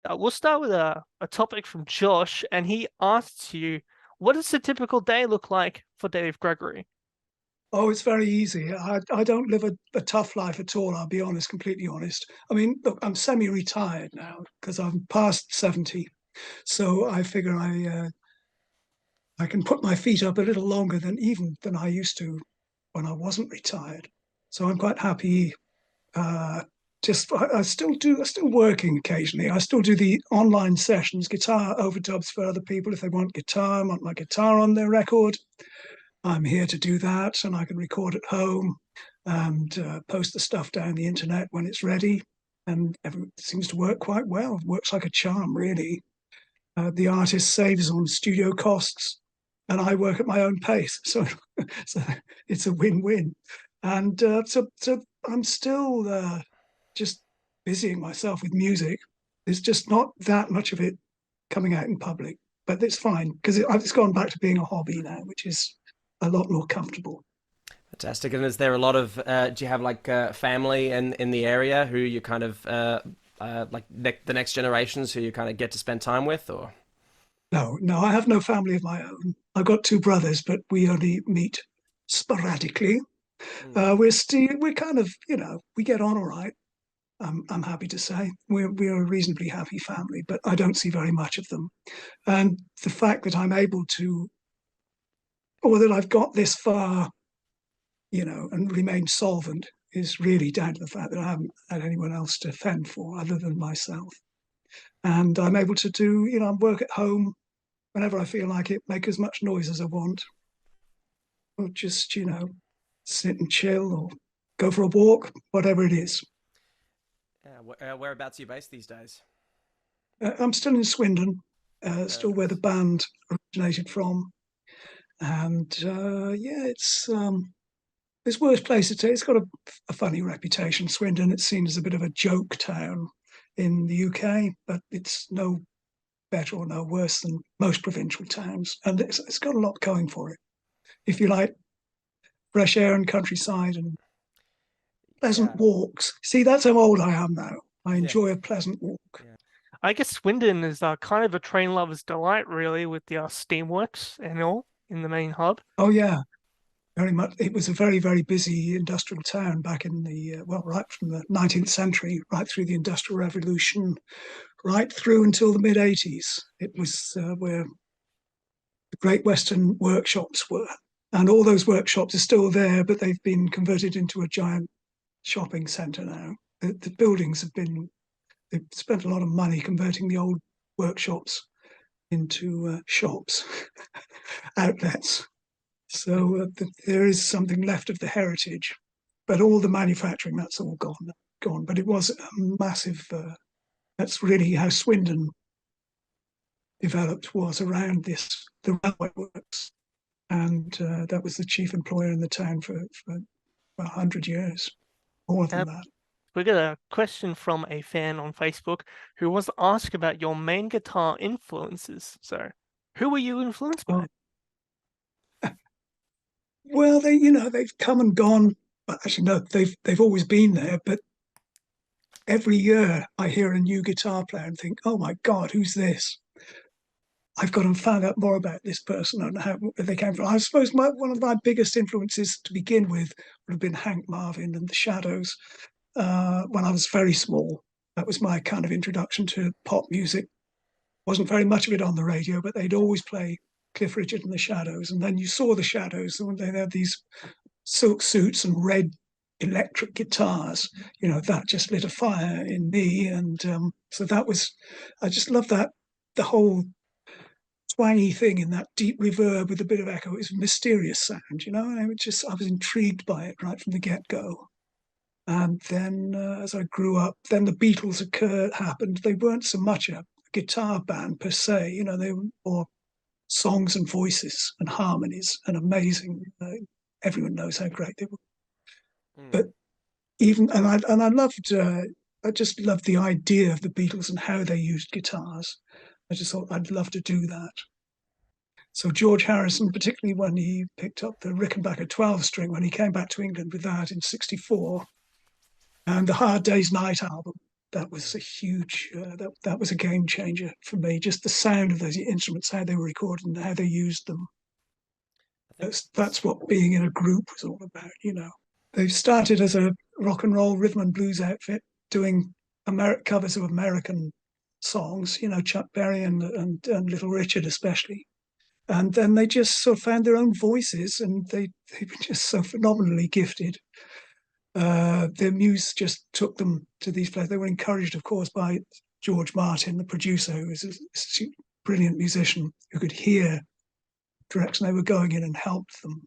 We'll start with a topic from Josh, and he asks you, what does a typical day look like for Dave Gregory? Oh, it's very easy. I don't live a tough life at all, I'll be honest, completely honest. I mean, look, I'm semi-retired now because I'm past 70. So I figure I can put my feet up a little longer than I used to when I wasn't retired. So I'm quite happy. Uh, I still working occasionally. I still do the online sessions, guitar overdubs for other people if they want my guitar on their record. I'm here to do that, and I can record at home and post the stuff down the internet when it's ready. And it seems to work quite well. It works like a charm, really. The artist saves on studio costs, and I work at my own pace, so so it's a win-win. And so I'm still just busying myself with music. There's just not that much of it coming out in public, but it's fine because it's gone back to being a hobby now, which is a lot more comfortable. Fantastic. And is there a lot of, do you have like family in the area who you kind of, the next generations who you kind of get to spend time with, or? No, no, I have no family of my own. I've got two brothers, but we only meet sporadically. Mm. We're kind of, we get on all right. I'm happy to say we're a reasonably happy family, but I don't see very much of them. And the fact that I'm able to, or that I've got this far, and remained solvent is really down to the fact that I haven't had anyone else to fend for other than myself. And I'm able to do, work at home whenever I feel like it, make as much noise as I want, or just, sit and chill or go for a walk, whatever it is. Whereabouts are you based these days? I'm still in Swindon, still where the Perfect. band originated from. And yeah, it's worse places to. It's got a funny reputation. Swindon, it's seen as a bit of a joke town in the UK, but it's no better or no worse than most provincial towns. And it's got a lot going for it. If you like fresh air and countryside and pleasant Yeah. walks. See, that's how old I am now. I Yeah. enjoy a pleasant walk. Yeah. I guess Swindon is kind of a train lover's delight, really, with the steamworks and all in the main hub. Oh yeah, very much. It was a very, very busy industrial town back in right from the 19th century, right through the Industrial Revolution, right through until the mid 80s. It was where the Great Western workshops were. And all those workshops are still there, but they've been converted into a giant shopping centre now. The buildings they've spent a lot of money converting the old workshops into shops, outlets. So there is something left of the heritage, but all the manufacturing, that's all gone. But it was a massive. That's really how Swindon developed, was around the railway works, and that was the chief employer in the town for 100 years, more Uh, than that. we got a question from a fan on Facebook who wants to ask about your main guitar influences. So, who were you influenced by? Oh, well, they've come and gone. Actually, no, they've always been there. But every year I hear a new guitar player and think, oh my God, who's this? I've got to find out more about this person and how where they came from. I suppose one of my biggest influences to begin with would have been Hank Marvin and the Shadows when I was very small. That was my kind of introduction to pop music. Wasn't very much of it on the radio, but they'd always play Cliff Richard and the Shadows. And then you saw the Shadows when they had these silk suits and red electric guitars. That just lit a fire in me. And so I just love that, the whole twangy thing in that deep reverb with a bit of echo. It was a mysterious sound, and I was intrigued by it right from the get-go. And then as I grew up, then the Beatles happened. They weren't so much a guitar band per se, they were more songs and voices and harmonies and amazing. Everyone knows how great they were. Mm. But I just loved the idea of the Beatles and how they used guitars. I just thought I'd love to do that. So George Harrison, particularly when he picked up the Rickenbacker 12 string, when he came back to England with that in '64, and the Hard Day's Night album, that was a huge, that was a game changer for me. Just the sound of those instruments, how they were recorded and how they used them. That's what being in a group was all about, you know. They started as a rock and roll rhythm and blues outfit, doing covers of American songs, you know, Chuck Berry and Little Richard especially. And then they just sort of found their own voices, and they were just so phenomenally gifted. Their muse just took them to these places. They were encouraged, of course, by George Martin, the producer, who was a brilliant musician who could hear the direction they were going in and helped them.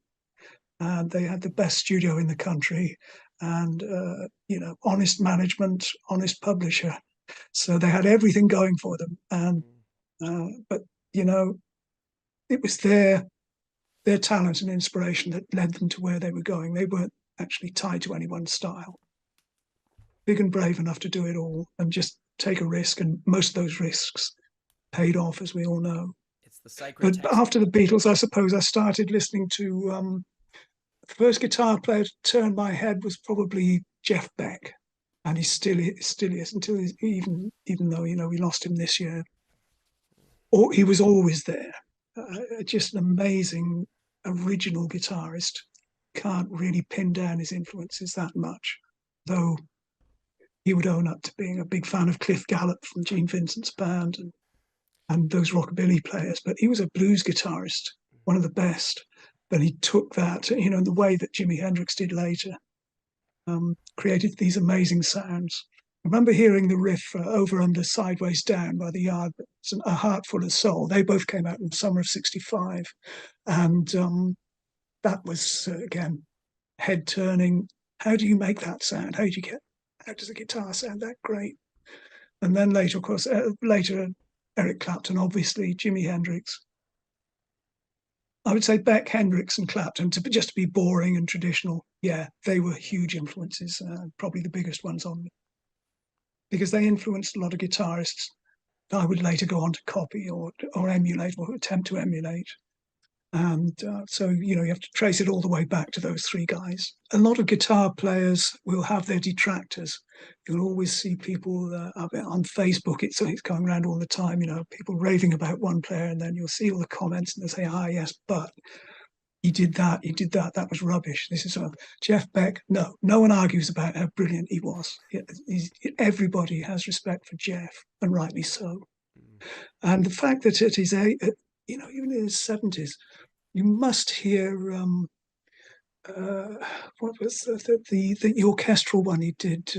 And they had the best studio in the country, and you know, honest management, honest publisher. So they had everything going for them. And but you know, it was their talent and inspiration that led them to where they were going. They weren't actually tied to anyone's style. Big and brave enough to do it all and just take a risk, and most of those risks paid off, as we all know. It's the sacred. But after the Beatles, I suppose I started listening to the first guitar player to turn my head was probably Jeff Beck, and he still is until even though, you know, we lost him this year. Or he was always there. Just an amazing original guitarist. Can't really pin down his influences that much, though he would own up to being a big fan of Cliff Gallup from Gene Vincent's band and those rockabilly players. But he was a blues guitarist, one of the best. But he took that, you know, in the way that Jimi Hendrix did later, created these amazing sounds. I remember hearing the riff Over, Under, Sideways, Down by the Yardbirds, A Heart Full of Soul. They both came out in the summer of '65. And that was, again, head-turning. How do you make that sound? How does a guitar sound that great? And then later, of course, Eric Clapton, obviously, Jimi Hendrix. I would say Beck, Hendrix, and Clapton, just to be boring and traditional. Yeah, they were huge influences, probably the biggest ones on me, because they influenced a lot of guitarists that I would later go on to copy or emulate or attempt to emulate. And so, you know, you have to trace it all the way back to those three guys. A lot of guitar players will have their detractors. You'll always see people on Facebook, it's going around all the time, you know, people raving about one player, and then you'll see all the comments and they'll say, yes, but he did that, that was rubbish. This is Jeff Beck. No one argues about how brilliant he was. Everybody has respect for Jeff, and rightly so. And the fact that at his age, you know, even in his 70s, you must hear what was the orchestral one he did?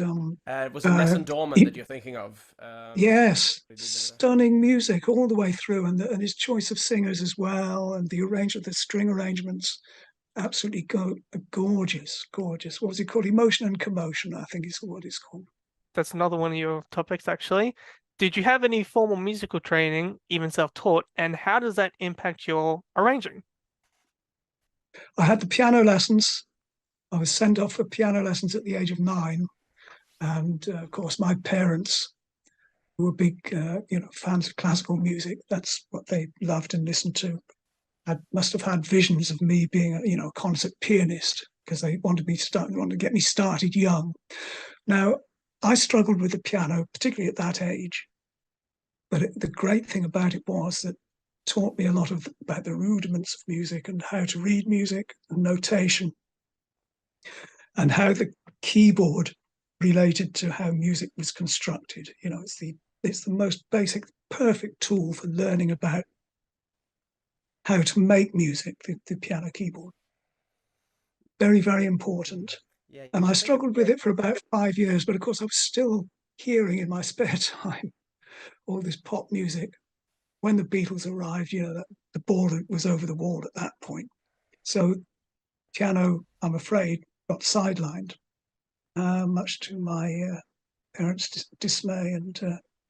Was it Nessun Dorma that you're thinking of? Yes, stunning music all the way through, and his choice of singers as well, and the string arrangements, absolutely gorgeous. What was it called? Emotion and Commotion, I think is what it's called. That's another one of your topics, actually. Did you have any formal musical training, even self-taught, and how does that impact your arranging? I had the piano lessons. I was sent off for piano lessons at the age of 9. And of course, my parents, who were big fans of classical music, that's what they loved and listened to. Must have had visions of me being a concert pianist, because they wanted to get me started young. Now, I struggled with the piano, particularly at that age. But the great thing about it was that it taught me a lot about the rudiments of music and how to read music and notation, and how the keyboard related to how music was constructed. You know, it's the most basic, perfect tool for learning about how to make music, the piano keyboard. Very, very important. Yeah, and I struggled with it for about 5 years, but of course I was still hearing in my spare time all this pop music. When the Beatles arrived, you know, the ball was over the wall at that point. So piano, I'm afraid, got sidelined, much to my parents' dismay and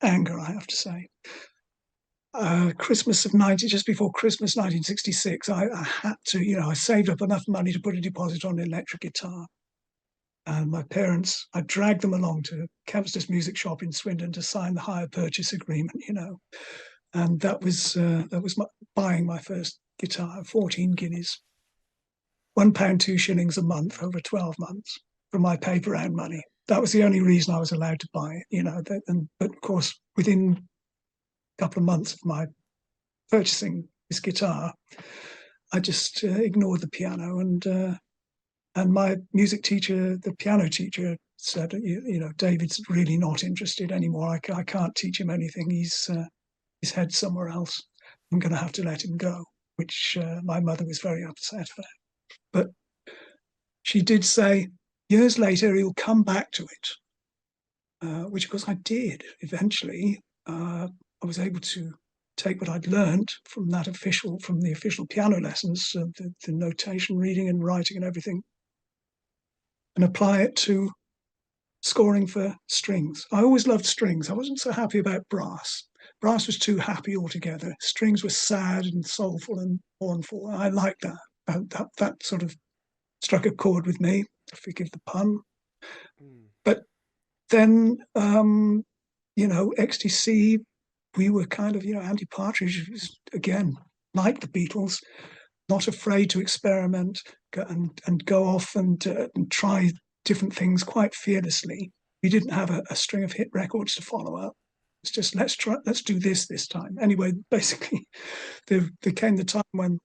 anger, I have to say. Just before Christmas 1966, I had to, I saved up enough money to put a deposit on an electric guitar. And my parents, I dragged them along to Campston's music shop in Swindon to sign the hire purchase agreement, and that was buying my first guitar, 14 guineas, £1 2 shillings a month over 12 months from my paper round money. that was the only reason I was allowed to buy it, you know. But of course, within a couple of months of my purchasing this guitar, I just ignored the piano, and my music teacher, the piano teacher, said, you know, David's really not interested anymore. I can't teach him anything. He's his head's somewhere else. I'm going to have to let him go, which my mother was very upset about. But she did say, years later, he'll come back to it, which of course I did. Eventually, I was able to take what I'd learned from the official piano lessons, the notation, reading and writing and everything, and apply it to scoring for strings. I always loved strings. I wasn't so happy about brass. Brass was too happy altogether. Strings were sad and soulful and mournful. I liked that. That sort of struck a chord with me, forgive the pun. But then, you know, XTC, we were kind of, you know, Andy Partridge was, again, like the Beatles, not afraid to experiment and go off and try different things quite fearlessly. We didn't have a string of hit records to follow up. It's just, let's do this time. Anyway, basically, there came the time when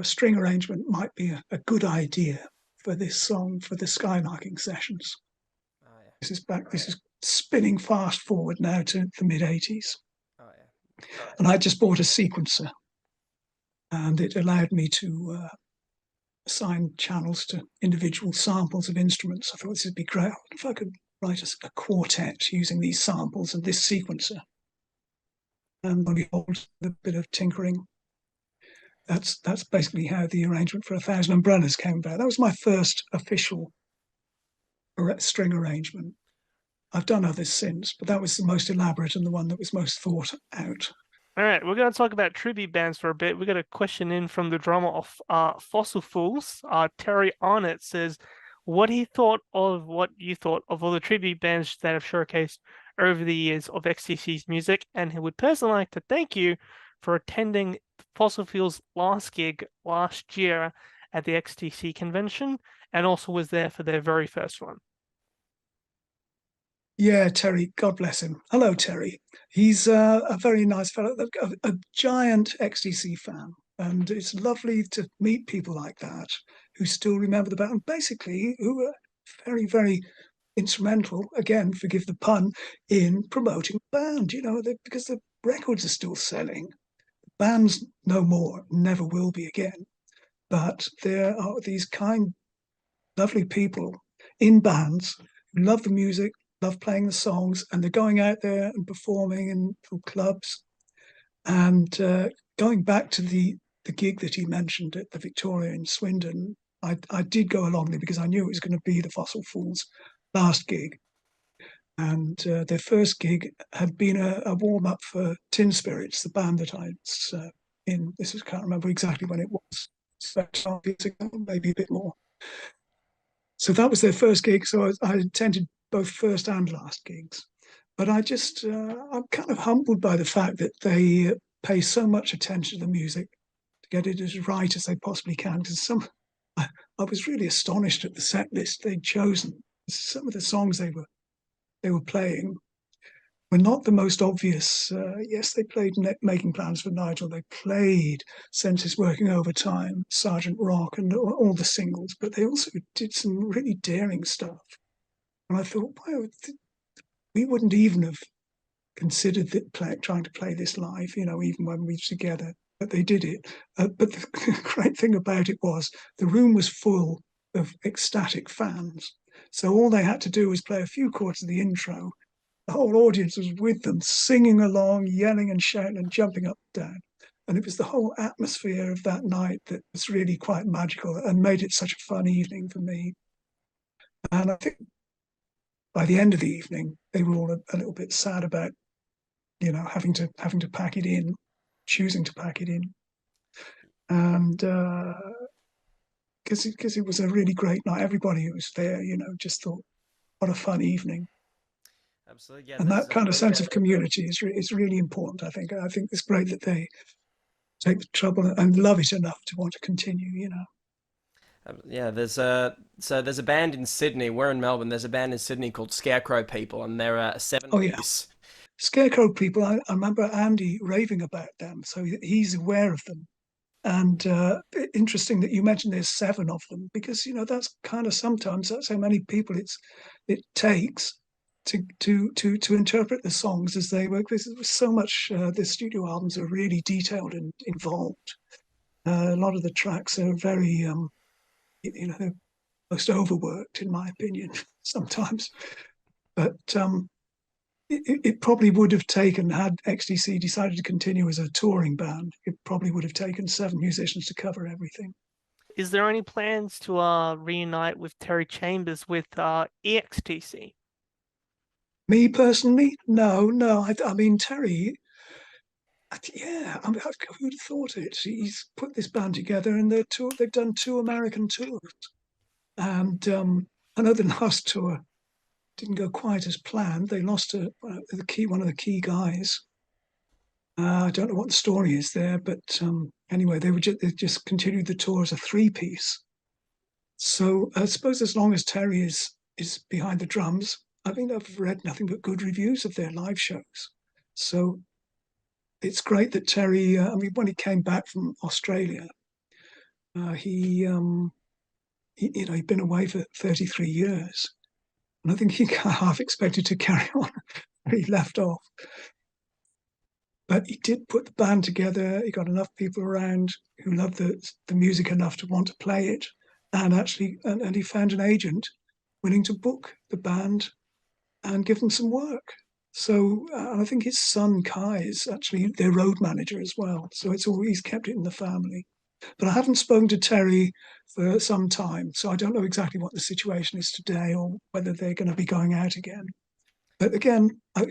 string arrangement might be a good idea for this song, for the Skylarking sessions. Oh, yeah. This is spinning fast forward now to the mid-80s. Oh, yeah. And I just bought a sequencer, and it allowed me to assign channels to individual samples of instruments. I thought this would be great if I could write a quartet using these samples and this sequencer. And when we hold a bit of tinkering, that's basically how the arrangement for 1,000 Umbrellas came about. That was my first official string arrangement. I've done others since, but that was the most elaborate and the one that was most thought out. All right, we're going to talk about tribute bands for a bit. We got a question in from the drummer of Fossil Fools. Terry Arnott says, what you thought of all the tribute bands that have showcased over the years of XTC's music, and he would personally like to thank you for attending Fossil Fuels' last gig last year at the XTC convention, and also was there for their very first one. Yeah, Terry, God bless him. Hello, Terry. He's a very nice fellow, a giant XTC fan. And it's lovely to meet people like that who still remember the band, basically, who are very, very instrumental, again, forgive the pun, in promoting the band, you know, because the records are still selling. Bands no more, never will be again. But there are these kind, lovely people in bands who love the music, love playing the songs, and they're going out there and performing in clubs. And going back to the gig that he mentioned at the Victoria in Swindon, I did go along there because I knew it was going to be the Fossil Fools' last gig. And their first gig had been a warm-up for Tin Spirits, the band that I was in. I can't remember exactly when it was, about 12 years ago, maybe a bit more. So that was their first gig. So I attended both first and last gigs. But I'm kind of humbled by the fact that they pay so much attention to the music to get it as right as they possibly can. Because I was really astonished at the set list they'd chosen. Some of the songs they were playing were not the most obvious. Yes, they played Making Plans for Nigel. They played Senses Working Overtime, Sergeant Rock, and all the singles. But they also did some really daring stuff. And I thought, wow, we wouldn't even have considered trying to play this live, you know, even when we were together. But they did it. But the great thing about it was the room was full of ecstatic fans. So all they had to do was play a few chords of the intro. The whole audience was with them, singing along, yelling and shouting and jumping up and down. And it was the whole atmosphere of that night that was really quite magical and made it such a fun evening for me. And I think by the end of the evening, they were all a little bit sad about, you know, having to pack it in, choosing to pack it in. And because it was a really great night. Everybody who was there, you know, just thought, what a fun evening. Absolutely, yeah. And that kind of sense of community is really important, I think. I think it's great that they take the trouble and love it enough to want to continue, you know. Yeah, there's a band in Sydney. We're in Melbourne. There's a band in Sydney called Scarecrow People, and they're a seven Oh yeah, piece. Scarecrow People. I remember Andy raving about them, so he's aware of them. And interesting that you mentioned there's seven of them, because that's kind of sometimes that's how many people it takes to interpret the songs as they work. There's so much. The studio albums are really detailed and involved. A lot of the tracks are very, they're most overworked in my opinion sometimes. But it probably would have taken, had XTC decided to continue as a touring band, it probably would have taken seven musicians to cover everything. Is there any plans to reunite with Terry Chambers with EXTC? Me personally, no. I mean, Terry, yeah, I mean, who'd have thought it? He's put this band together, and they've done two American tours, and I know the last tour didn't go quite as planned. They lost one of the key guys. I don't know what the story is there, but anyway, they just continued the tour as a three-piece. So I suppose as long as Terry is behind the drums, I mean, I've read nothing but good reviews of their live shows. So it's great that Terry. I mean, when he came back from Australia, he'd been away for 33 years, and I think he half expected to carry on where he left off. But he did put the band together. He got enough people around who loved the music enough to want to play it, and actually, and he found an agent willing to book the band and give them some work. So I think his son Kai is actually their road manager as well. So it's always kept it in the family. But I haven't spoken to Terry for some time, so I don't know exactly what the situation is today or whether they're going to be going out again. But again, I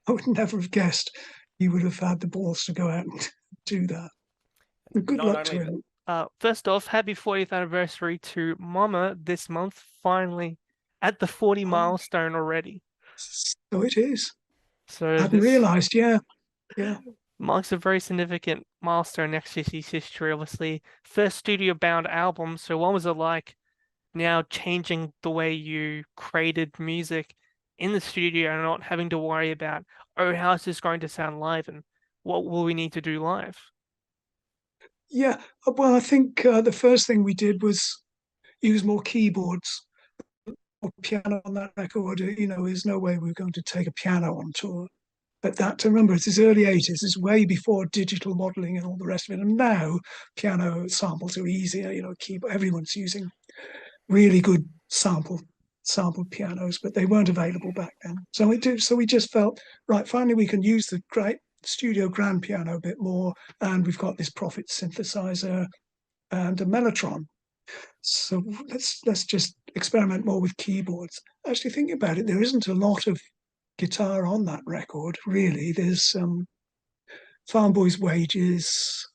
would never have guessed he would have had the balls to go out and do that. Good Not luck only to that, him. First off, happy 40th anniversary to Mama this month, finally at the 40 Oh, milestone already. so it is. I So hadn't this realised. Yeah, yeah. marks a very significant milestone in XTC's history, obviously. First studio-bound album, so what was it like now changing the way you created music in the studio and not having to worry about, oh, how's this going to sound live and what will we need to do live? Yeah, well, I think the first thing we did was use more keyboards or piano on that record. There's no way we are going to take a piano on tour. But that, remember, it's his early 80s. It's way before digital modeling and all the rest of it. And now piano samples are easier. Keyboard, everyone's using really good sampled pianos, but they weren't available back then. So we just felt, right, finally we can use the great studio grand piano a bit more, and we've got this Prophet synthesizer and a Mellotron. So let's just experiment more with keyboards. Actually, thinking about it, there isn't a lot of guitar on that record, really. There's Farm Boy's Wages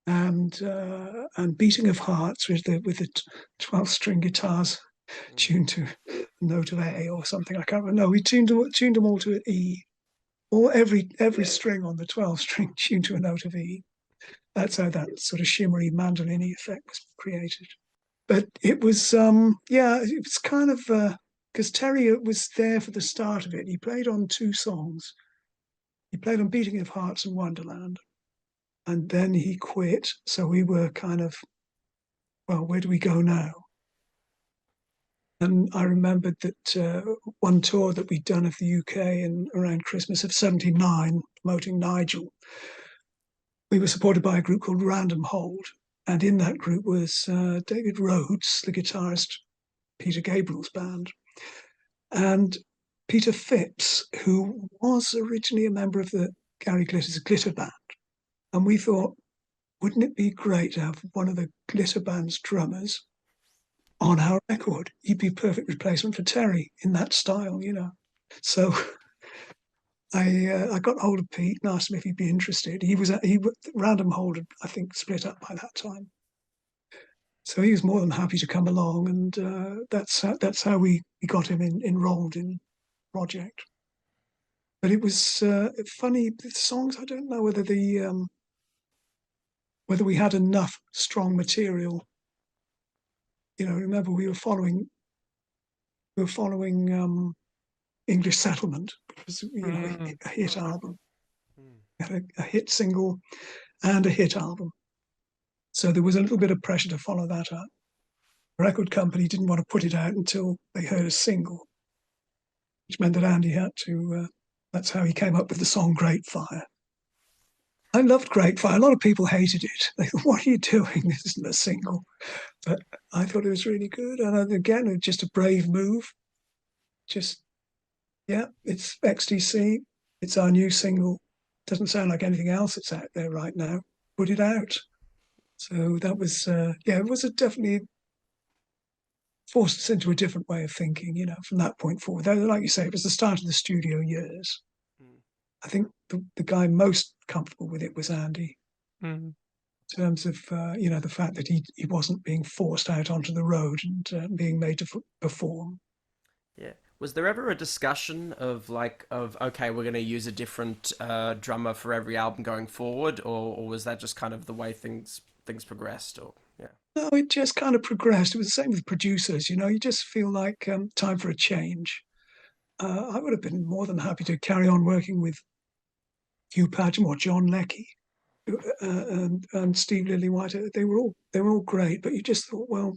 and Beating of Hearts with the 12-string guitars tuned to a note of A or something. I can't remember. No, we tuned them all to an E. Or every string on the 12-string tuned to a note of E. That's how that sort of shimmery mandolin-y effect was created. But it was, it was kind of, because Terry was there for the start of it. He played on two songs. He played on Beating of Hearts and Wonderland. And then he quit. So we were kind of, well, where do we go now? And I remembered that one tour that we'd done of the UK in around Christmas of '79, promoting Nigel, we were supported by a group called Random Hold. And in that group was David Rhodes, the guitarist, Peter Gabriel's band, and Peter Phipps, who was originally a member of the Gary Glitter's Glitter Band. And we thought, wouldn't it be great to have one of the Glitter Band's drummers on our record? He'd be a perfect replacement for Terry in that style. So I got hold of Pete and asked him if he'd be interested. Random Hold, I think, split up by that time. So he was more than happy to come along, and that's how we got him enrolled in the project. But it was funny. The songs, I don't know whether we had enough strong material remember we were following English Settlement, which was a hit album, a hit single and a hit album. So there was a little bit of pressure to follow that up. The record company didn't want to put it out until they heard a single, which meant that Andy had to. That's how he came up with the song "Great Fire." I loved Great Fire. A lot of people hated it. They thought, "What are you doing? This isn't a single." But I thought it was really good. And again, it's just a brave move. Just, yeah, it's XTC. It's our new single. Doesn't sound like anything else that's out there right now. Put it out. So that was, it was definitely forced us into a different way of thinking, from that point forward. Like you say, it was the start of the studio years. I think the guy most comfortable with it was Andy. In terms of the fact that he wasn't being forced out onto the road and being made to perform. Yeah. Was there ever a discussion of okay, we're going to use a different drummer for every album going forward, or was that just kind of the way things progressed? Or yeah. No, it just kind of progressed. It was the same with producers. You just feel like time for a change. I would have been more than happy to carry on working with Hugh Padgham or John Leckie. And Steve Lillywhite, they were all great, but you just thought, well,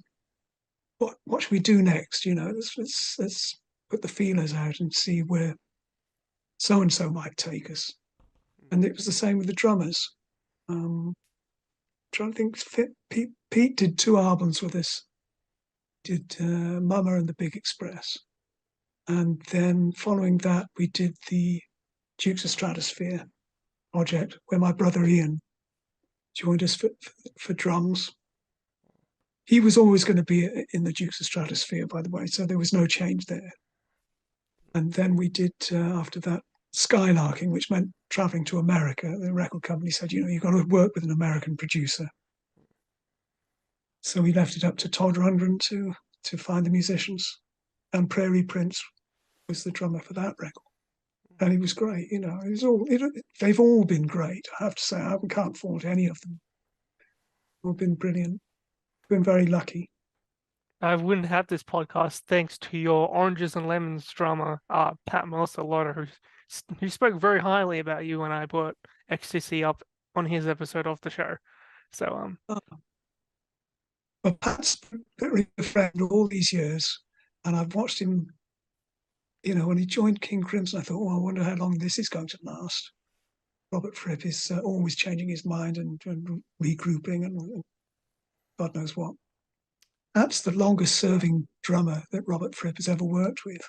what should we do next? Let's put the feelers out and see where so and so might take us. And it was the same with the drummers. Trying to think, Pete did 2 albums with us. Did Mama and the Big Express, and then following that we did the Dukes of Stratosphear project, where my brother Ian joined us for drums. He was always going to be in the Dukes of Stratosphear, by the way, so there was no change there. And then we did, after that, Skylarking, which meant traveling to America. The record company said, you've got to work with an American producer. So we left it up to Todd Rundgren to find the musicians. And Prairie Prince was the drummer for that record. And he was great, they've all been great, I have to say. I can't fault any of them. They've all been brilliant. Been very lucky. I wouldn't have this podcast thanks to your Oranges and Lemons drummer, Pat Mastelotto, who spoke very highly about you when I brought XTC up on his episode of the show. So, Well, Pat's been a very good friend all these years, and I've watched him. When he joined King Crimson, I thought, I wonder how long this is going to last. Robert Fripp is always changing his mind and regrouping and God knows what. That's the longest serving drummer that Robert Fripp has ever worked with.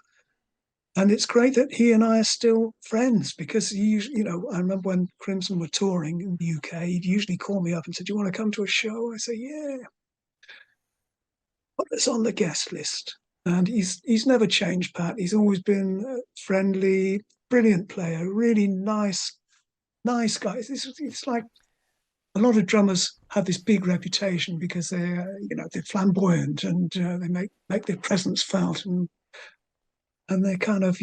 And it's great that he and I are still friends, because he, I remember when Crimson were touring in the UK, he'd usually call me up and say, "Do you want to come to a show?" I say, "Yeah. Put us on the guest list." And he's never changed, Pat. He's always been friendly, brilliant player, really nice guy. It's like a lot of drummers have this big reputation because they're flamboyant and they make their presence felt, and they kind of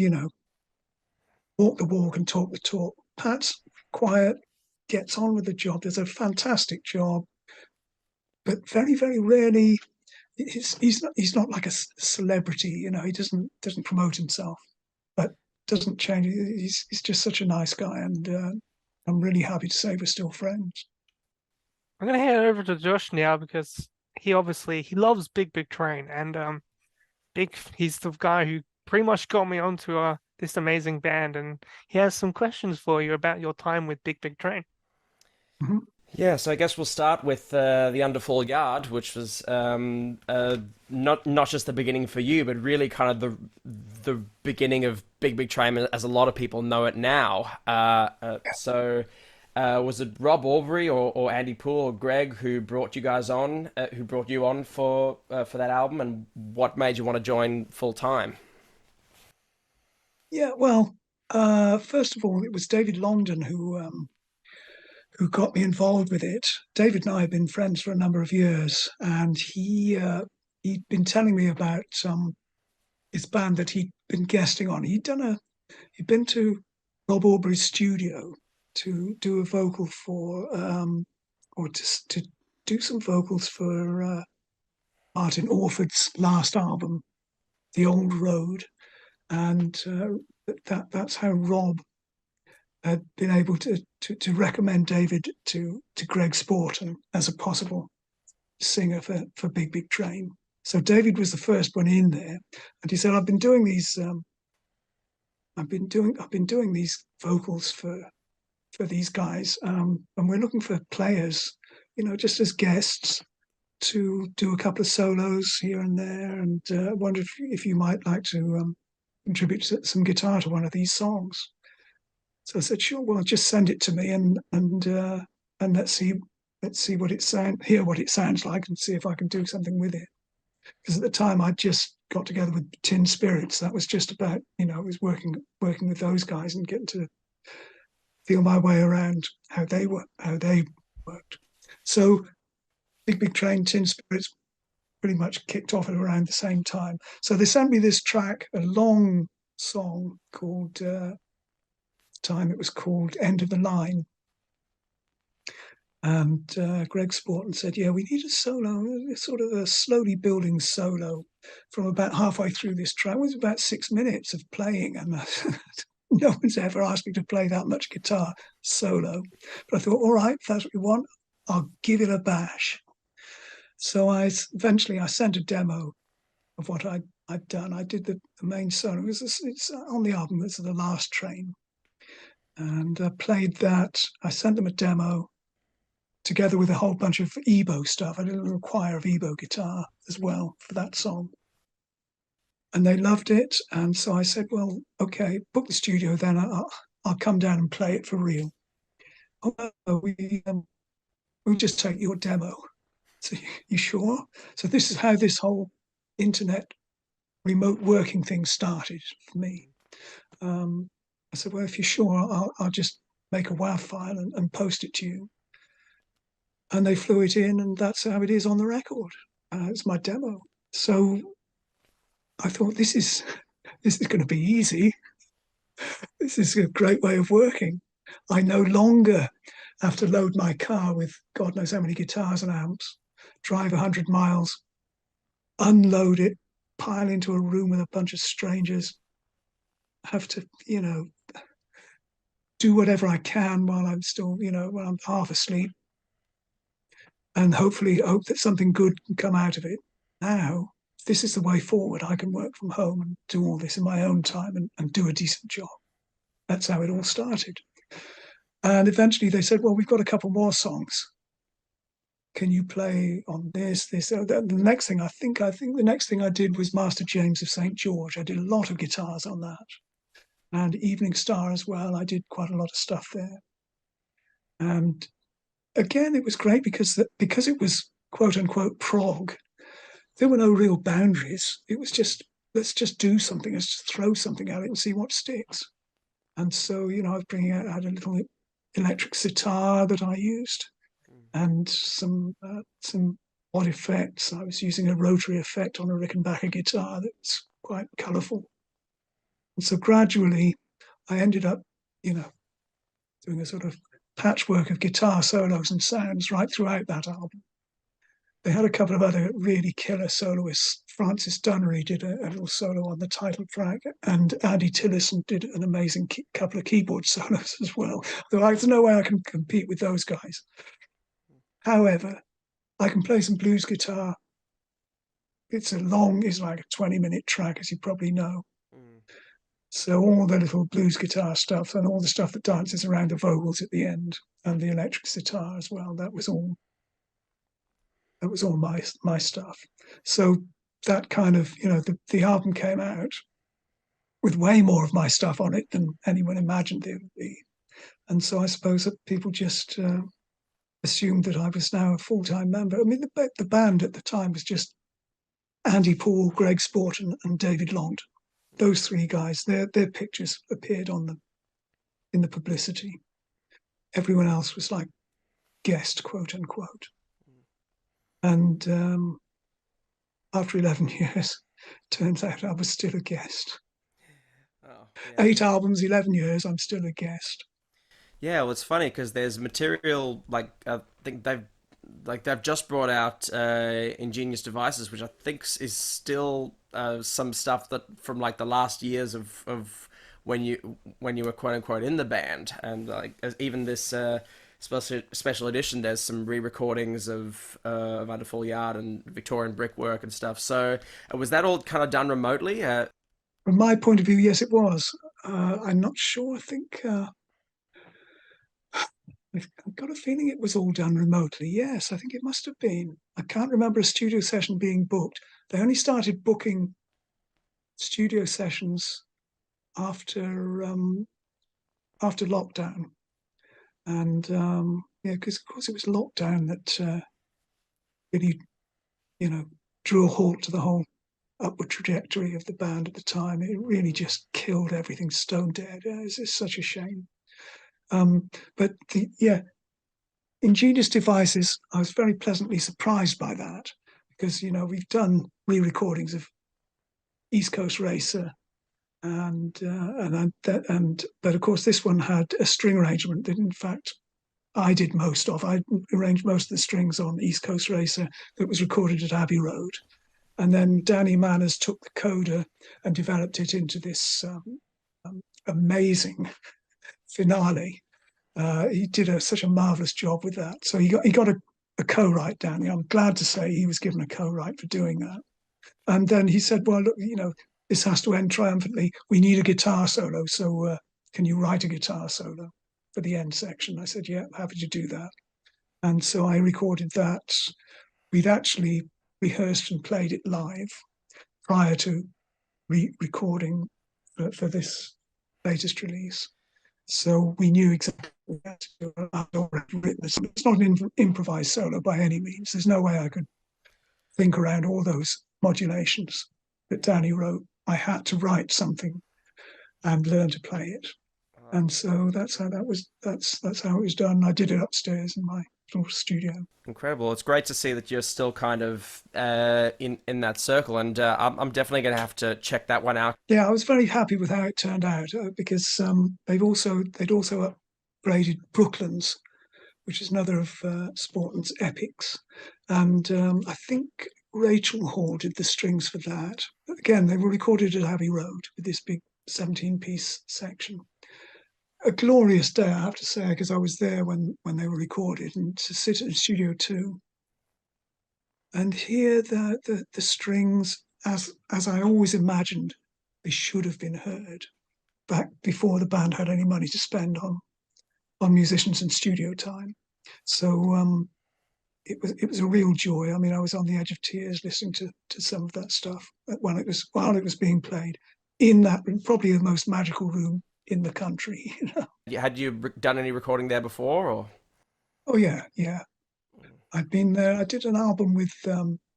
walk the walk and talk the talk. Pat's quiet, gets on with the job, does a fantastic job, but very, very rarely. He's not like a celebrity, he doesn't promote himself, but doesn't change. He's just such a nice guy, and I'm really happy to say we're still friends. I'm gonna hand over to Josh now, because he loves Big Big Train, and he's the guy who pretty much got me onto this amazing band, and he has some questions for you about your time with Big Big Train. Mm-hmm. Yeah, so I guess we'll start with the Underfall Yard, which was not just the beginning for you, but really kind of the beginning of Big Big Train as a lot of people know it now. So was it Rob Aubrey or Andy Poole or Greg who brought you guys on, for that album, and what made you want to join full time? Yeah, well, first of all, it was David Longdon who got me involved with it. David and I have been friends for a number of years, and he'd been telling me about his band that he'd been guesting on. He'd been to Rob Aubrey's studio to do a vocal for, or to do some vocals for Martin Orford's last album, The Old Road, and that's how Rob had been able to recommend David to Greg Sporton as a possible singer for Big Big Train. So David was the first one in there, and he said, "I've been doing these. I've been doing these vocals for these guys, and we're looking for players, just as guests to do a couple of solos here and there. And wonder if you might like to contribute some guitar to one of these songs." So I said, "Sure. Well, just send it to me, and let's see hear what it sounds like, and see if I can do something with it." Because at the time I just got together with Tin Spirits. That was just about, I was working with those guys and getting to feel my way around how they worked. So Big Big Train, Tin Spirits pretty much kicked off at around the same time. So they sent me this track, a long song called time it was called End of the Line. And Greg Sporton said, "Yeah, we need a solo, sort of a slowly building solo from about halfway through this track." It was about 6 minutes of playing, and no one's ever asked me to play that much guitar solo. But I thought, all right, if that's what you want, I'll give it a bash. So eventually I sent a demo of what I'd done. I did the main solo. It's on the album. It's The Last Train. And I played that. I sent them a demo together with a whole bunch of Ebo stuff. I did a little choir of Ebo guitar as well for that song. And they loved it. And so I said, "Well, okay, book the studio then. I'll come down and play it for real." "Oh, no, we'll just take your demo." So, "You sure?" So this is how this whole internet remote working thing started for me. I said, "Well, if you're sure, I'll just make a WAV file and post it to you." And they flew it in, and that's how it is on the record. It's my demo. So I thought, this is going to be easy. This is a great way of working. I no longer have to load my car with God knows how many guitars and amps, drive 100 miles, unload it, pile into a room with a bunch of strangers, have to, do whatever I can while I'm still, when I'm half asleep, and hopefully hope that something good can come out of it. Now, this is the way forward. I can work from home and do all this in my own time and do a decent job. That's how it all started. And eventually they said, "Well, we've got a couple more songs. Can you play on this?" The next thing, I think the next thing I did was Master James of St. George. I did a lot of guitars on that. And Evening Star as well. I did quite a lot of stuff there. And again, it was great because it was quote unquote prog. There were no real boundaries. It was just, let's just do something. Let's just throw something at it and see what sticks. And so, I was I had a little electric sitar that I used, and some odd effects. I was using a rotary effect on a Rickenbacker guitar that was quite colourful. And so gradually I ended up, doing a sort of patchwork of guitar solos and sounds right throughout that album. They had a couple of other really killer soloists. Francis Dunnery did a little solo on the title track, and Andy Tillison did an amazing couple of keyboard solos as well. Though there's no way I can compete with those guys. However, I can play some blues guitar. It's like a 20-minute track, as you probably know. So all the little blues guitar stuff and all the stuff that dances around the vocals at the end, and the electric sitar as well, that was all my stuff. So that kind of, the album came out with way more of my stuff on it than anyone imagined there would be. And so I suppose that people just assumed that I was now a full-time member. I mean, the band at the time was just Andy Paul, Greg Sporton, and David Longdon. Those three guys, their pictures appeared in the publicity. Everyone else was like guest, quote unquote. And after 11 years, turns out I was still a guest. Oh, yeah. 8 albums, 11 years, I'm still a guest. Yeah, well, it's funny because there's material like I think they've like they've just brought out Ingenious Devices, which I think is still some stuff that from like the last years of when you were quote unquote in the band, and like even this special edition, there's some re-recordings of Under Full Yard and Victorian brickwork and stuff. So was that all kind of done remotely? From my point of view, yes, it was. I'm not sure. I think I've got a feeling it was all done remotely. Yes, I think it must have been. I can't remember a studio session being booked. They only started booking studio sessions after after lockdown, and yeah, because of course it was lockdown that really, you know, drew a halt to the whole upward trajectory of the band at the time. It really just killed everything stone dead. It's such a shame. But yeah, Ingenious Devices, I was very pleasantly surprised by that, because we've done re-recordings of East Coast Racer, but of course this one had a string arrangement that in fact I did most of. I arranged most of the strings on East Coast Racer that was recorded at Abbey Road, and then Danny Manners took the coda and developed it into this amazing finale. He did such a marvelous job with that. So he got a co-write, Danny. I'm glad to say he was given a co-write for doing that. And then he said, well, look, this has to end triumphantly. We need a guitar solo. So can you write a guitar solo for the end section? I said, yeah, happy to do that. And so I recorded that. We'd actually rehearsed and played it live prior to recording for this latest release. So we knew exactly what we had to do. I'd already written this. It's not an improvised solo by any means. There's no way I could think around all those modulations that Danny wrote. I had to write something and learn to play it. And so that's how that's how it was done. I did it upstairs in my little studio. Incredible. It's great to see that you're still kind of in that circle, and I'm definitely going to have to check that one out. Yeah, I was very happy with how it turned out, because they'd also upgraded Brooklands, which is another of Sportland's epics, and I think Rachel Hall did the strings for that. But again, they were recorded at Abbey Road with this big 17-piece section. A glorious day, I have to say, because I was there when they were recorded, and to sit in Studio 2 and hear the strings as I always imagined they should have been heard back before the band had any money to spend on musicians and studio time. So it was a real joy. I mean, I was on the edge of tears listening to some of that stuff while it was being played in that probably the most magical room in the country. Had you done any recording there before, or? Oh yeah. I've been there. I did an album with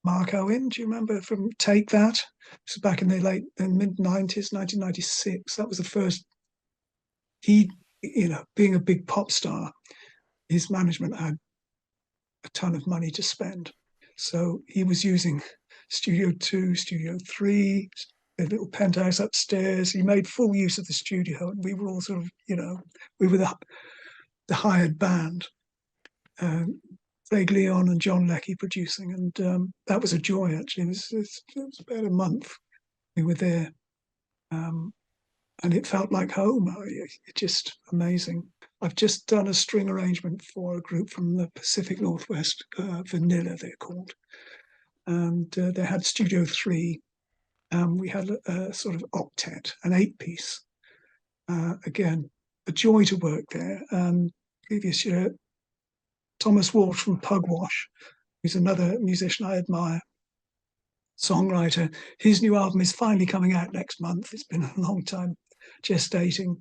Mark Owen. Do you remember from Take That? This was back in the mid-90s, 1996. That was the first. He, being a big pop star, his management had a ton of money to spend. So he was using Studio 2, Studio 3, a little penthouse upstairs. He made full use of the studio, and we were all sort of, we were the hired band. Craig Leon and John Leckie producing, and that was a joy, actually. It was about a month we were there, and it felt like home. It's just amazing. I've just done a string arrangement for a group from the Pacific Northwest, Vanilla they're called, and they had Studio 3. We had a sort of octet, an 8-piece. Again, a joy to work there. Previous year, Thomas Walsh from Pugwash, who's another musician I admire, songwriter. His new album is finally coming out next month. It's been a long time gestating,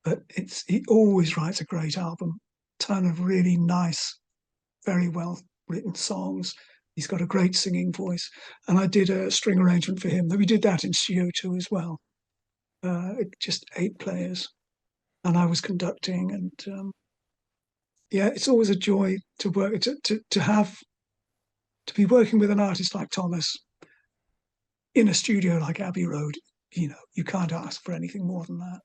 but he always writes a great album. Ton of really nice, very well written songs. He's got a great singing voice, and I did a string arrangement for him. We did that in Studio 2 as well. Just 8 players, and I was conducting, and yeah, it's always a joy to work to be working with an artist like Thomas in a studio like Abbey Road. You can't ask for anything more than that.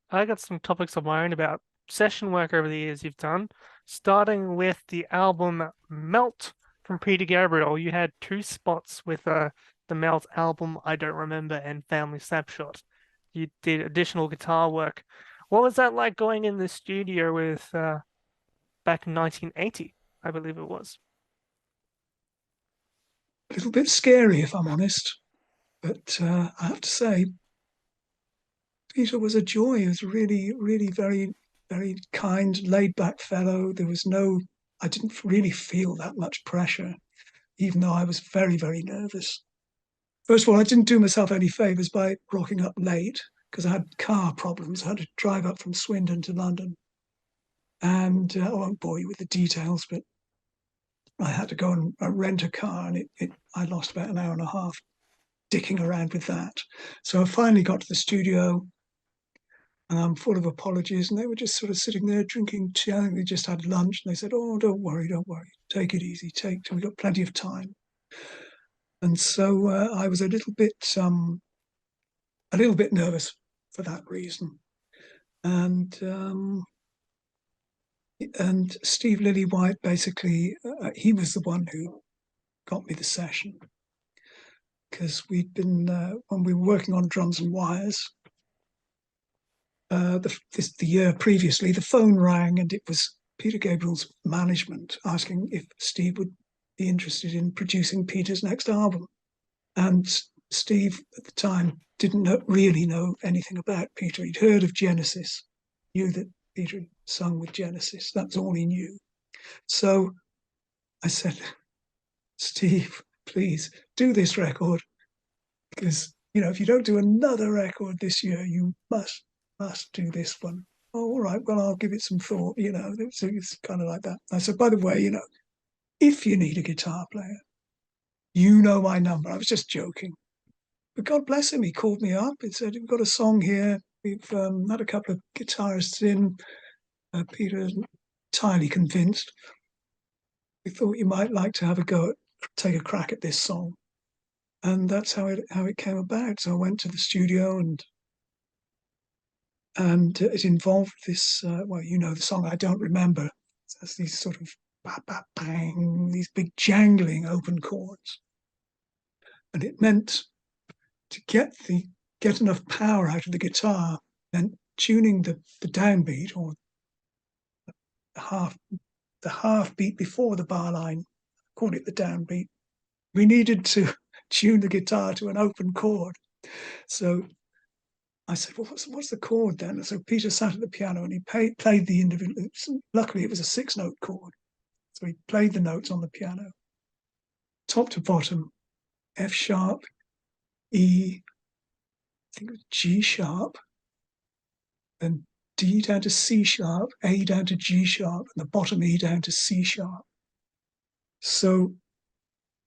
I got some topics of my own about session work over the years you've done. starting with the album Melt from Peter Gabriel. You had two spots with the Melt album, I Don't Remember, and Family Snapshot. You did additional guitar work. What was that like going in the studio with back in 1980, I believe it was? A little bit scary, if I'm honest. But I have to say, Peter was a joy. He was really, really very, very kind, laid back fellow. I didn't really feel that much pressure, even though I was very, very nervous. First of all, I didn't do myself any favours by rocking up late because I had car problems. I had to drive up from Swindon to London. And I won't bore you with the details, but I had to go and rent a car, and I lost about an hour and a half dicking around with that. So I finally got to the studio, and I'm full of apologies, and they were just sort of sitting there drinking tea. I think they just had lunch, and they said, "Oh, don't worry, take it easy, we've got plenty of time." And so I was a little bit nervous for that reason. And Steve Lillywhite, basically, he was the one who got me the session, because we'd been when we were working on Drums and Wires the year previously, the phone rang, and it was Peter Gabriel's management asking if Steve would be interested in producing Peter's next album. And Steve at the time didn't really know anything about Peter. He'd heard of Genesis, knew that Peter had sung with Genesis. That's all he knew. So I said, "Steve, please do this record, because if you don't do another record this year, you must do this one." "Oh, all right, well, I'll give it some thought." It's kind of like that. I said, "By the way, if you need a guitar player, you know my number." I was just joking, but God bless him, he called me up and said, "We've got a song here. We've had a couple of guitarists in. Peter isn't entirely convinced. We thought you might like to have take a crack at this song." And that's how it came about. So I went to the studio, and it involved this. The song I Don't Remember. It has these sort of ba ba bang, these big jangling open chords, and it meant to get enough power out of the guitar, and tuning the downbeat, or the half beat before the bar line. I call it the downbeat. We needed to tune the guitar to an open chord. So I said, "Well, what's the chord then?" So Peter sat at the piano, and he played the individual. Luckily, it was a 6-note chord. So he played the notes on the piano, top to bottom: F sharp, E, I think it was G sharp, then D down to C sharp, A down to G sharp, and the bottom E down to C sharp. So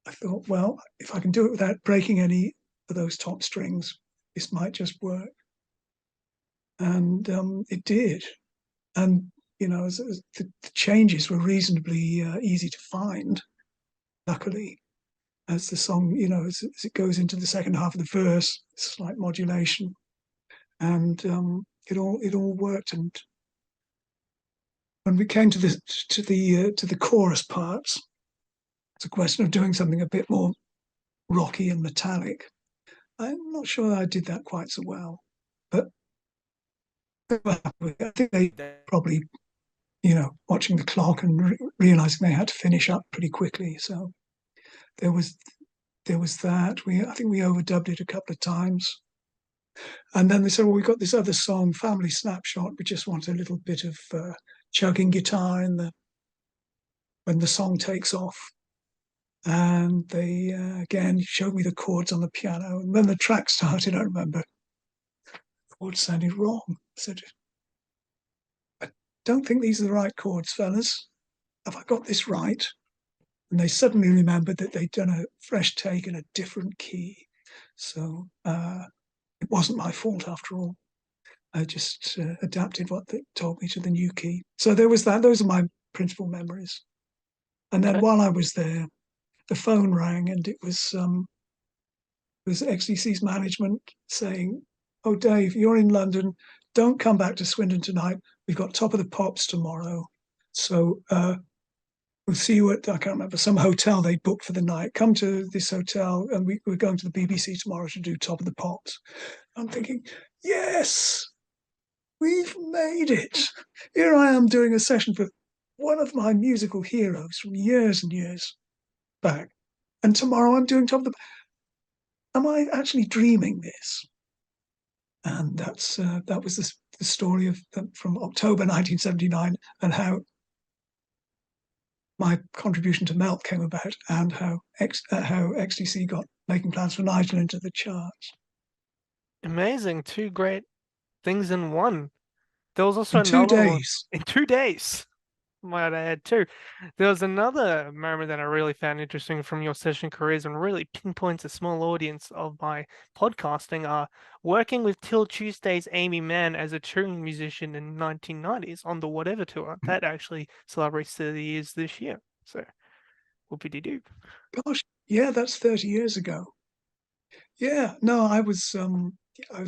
I thought, well, if I can do it without breaking any of those top strings, this might just work. And it did. And the changes were reasonably easy to find, luckily, as the song, as it goes into the second half of the verse, slight modulation, and it all worked. And when we came to the chorus parts, it's a question of doing something a bit more rocky and metallic. I'm not sure I did that quite so well, but I think they probably, watching the clock and realizing they had to finish up pretty quickly. So there was that. I think we overdubbed it a couple of times. And then they said, "Well, we've got this other song, Family Snapshot. We just want a little bit of chugging guitar when the song takes off." And they again showed me the chords on the piano. And when the track started, I remember the chords sounded wrong. I said, "I don't think these are the right chords, fellas. Have I got this right?" And they suddenly remembered that they'd done a fresh take in a different key. So it wasn't my fault after all. I just adapted what they told me to the new key. So there was that. Those are my principal memories. And then while I was there, the phone rang, and it was XTC's management saying, "Oh, Dave, you're in London. Don't come back to Swindon tonight. We've got Top of the Pops tomorrow. So we'll see you at, I can't remember, some hotel they booked for the night. Come to this hotel, and we're going to the BBC tomorrow to do Top of the Pops. I'm thinking, yes, we've made it. Here I am doing a session for one of my musical heroes from years and years back. And tomorrow I'm doing Top of the... Am I actually dreaming this? And that was the story of from October 1979, and how my contribution to Melt came about, and how XTC got Making Plans for Nigel into the charts. Amazing. Two great things in one. There was also In 2 another one days. in 2 days. Might I add too. There was another moment that I really found interesting from your session careers and really pinpoints a small audience of my podcasting. Working with Till Tuesday's Aimee Mann as a touring musician in 1990s on the Whatever tour. That actually celebrates 30 years this year. So, whoopity-doo. Gosh, yeah, that's 30 years ago. Yeah, no, I was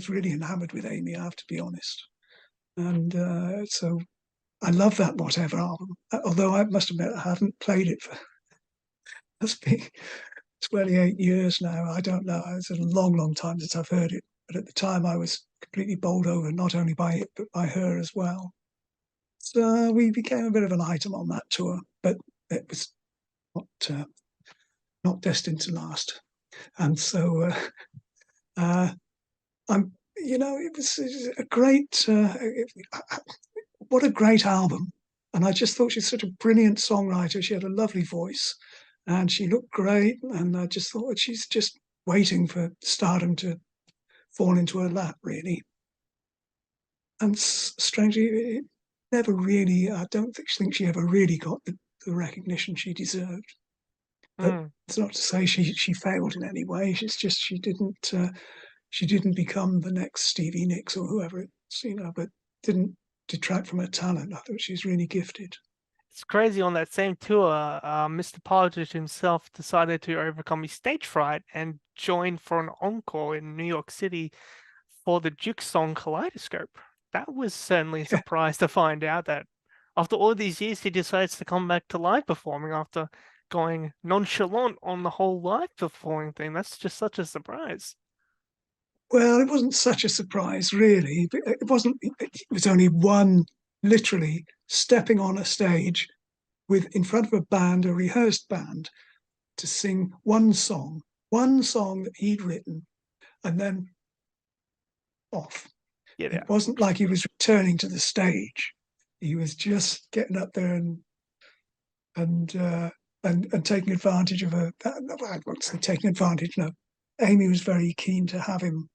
really enamored with Aimee, I have to be honest. And so I love that Whatever album. Although I must admit I haven't played it for must be 28 years now. I don't know. It's a long, long time since I've heard it. But at the time I was completely bowled over, not only by it, but by her as well. So we became a bit of an item on that tour, but it was not destined to last. And so I'm, it was a great, what a great album. And I just thought she's such a brilliant songwriter. She had a lovely voice and she looked great. And I just thought she's just waiting for stardom to fall into her lap, really. And strangely, it never really, I don't think she ever really got the recognition she deserved. But it's not to say she failed in any way. It's just she didn't become the next Stevie Nicks or whoever it's, but didn't detract from her talent. I thought she's really gifted. It's crazy. On that same tour, Mr. Partridge himself decided to overcome his stage fright and join for an encore in New York City for the Duke song Kaleidoscope. That was certainly a surprise to find out that after all these years, he decides to come back to live performing after going nonchalant on the whole live performing thing. That's just such a surprise. Well, it wasn't such a surprise, really. It wasn't. It was only one, literally stepping on a stage in front of a band, a rehearsed band, to sing one song that he'd written, and then off. Yeah. It wasn't like he was returning to the stage. He was just getting up there and taking advantage of I won't say taking advantage. No, Aimee was very keen to have him.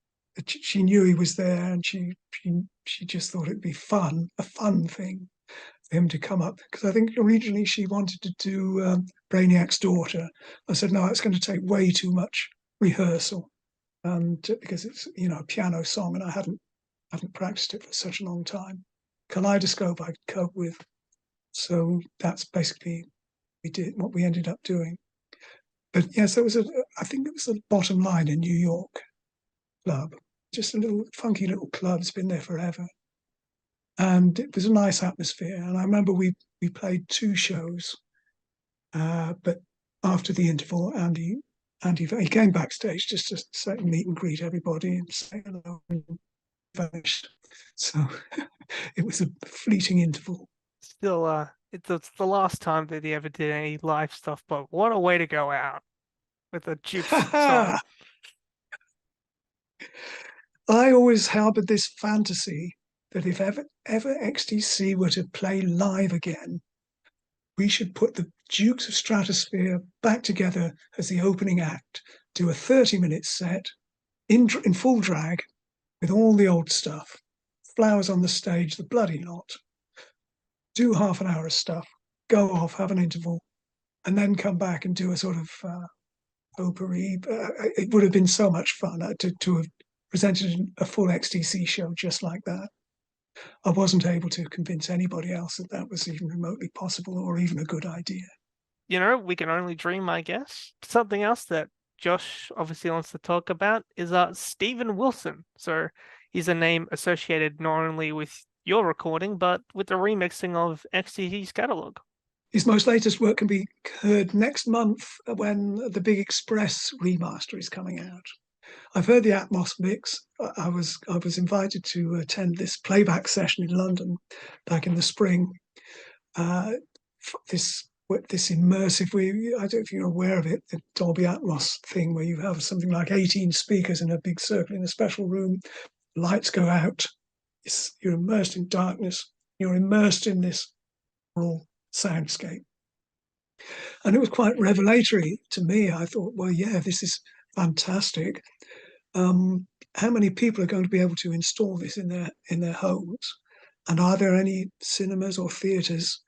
She knew he was there, and she just thought it'd be a fun thing for him to come up. Because I think originally she wanted to do Brainiac's Daughter. I said no, it's going to take way too much rehearsal, and because it's a piano song, and I hadn't practiced it for such a long time. Kaleidoscope I could cope with, so that's basically what we ended up doing. But yes, I think it was the Bottom Line in New York club. Just a little funky little club. It's been there forever. And it was a nice atmosphere. And I remember we played 2 shows. But after the interval, Andy he came backstage just to say, meet and greet everybody and say hello, and vanished. So it was a fleeting interval. Still, it's the last time that he ever did any live stuff, but what a way to go out with a Duke song. I always harbored this fantasy that if ever XTC were to play live again, we should put the Dukes of Stratosphear back together as the opening act, do a 30-minute set in full drag with all the old stuff, Flowers on the Stage, the bloody lot, do half an hour of stuff, go off, have an interval, and then come back and do a sort of potpourri. It would have been so much fun to have presented a full XTC show just like that. I wasn't able to convince anybody else that was even remotely possible or even a good idea. We can only dream, I guess. Something else that Josh obviously wants to talk about is Stephen Wilson. So he's a name associated not only with your recording, but with the remixing of XTC's catalogue. His most latest work can be heard next month when the Big Express remaster is coming out. I've heard the Atmos mix. I was invited to attend this playback session in London back in the spring. This immersive, I don't know if you're aware of it, the Dolby Atmos thing, where you have something like 18 speakers in a big circle in a special room. Lights go out. You're immersed in darkness. You're immersed in this rural soundscape. And it was quite revelatory to me. I thought, well, yeah, this is fantastic. How many people are going to be able to install this in their homes? And are there any cinemas or theatres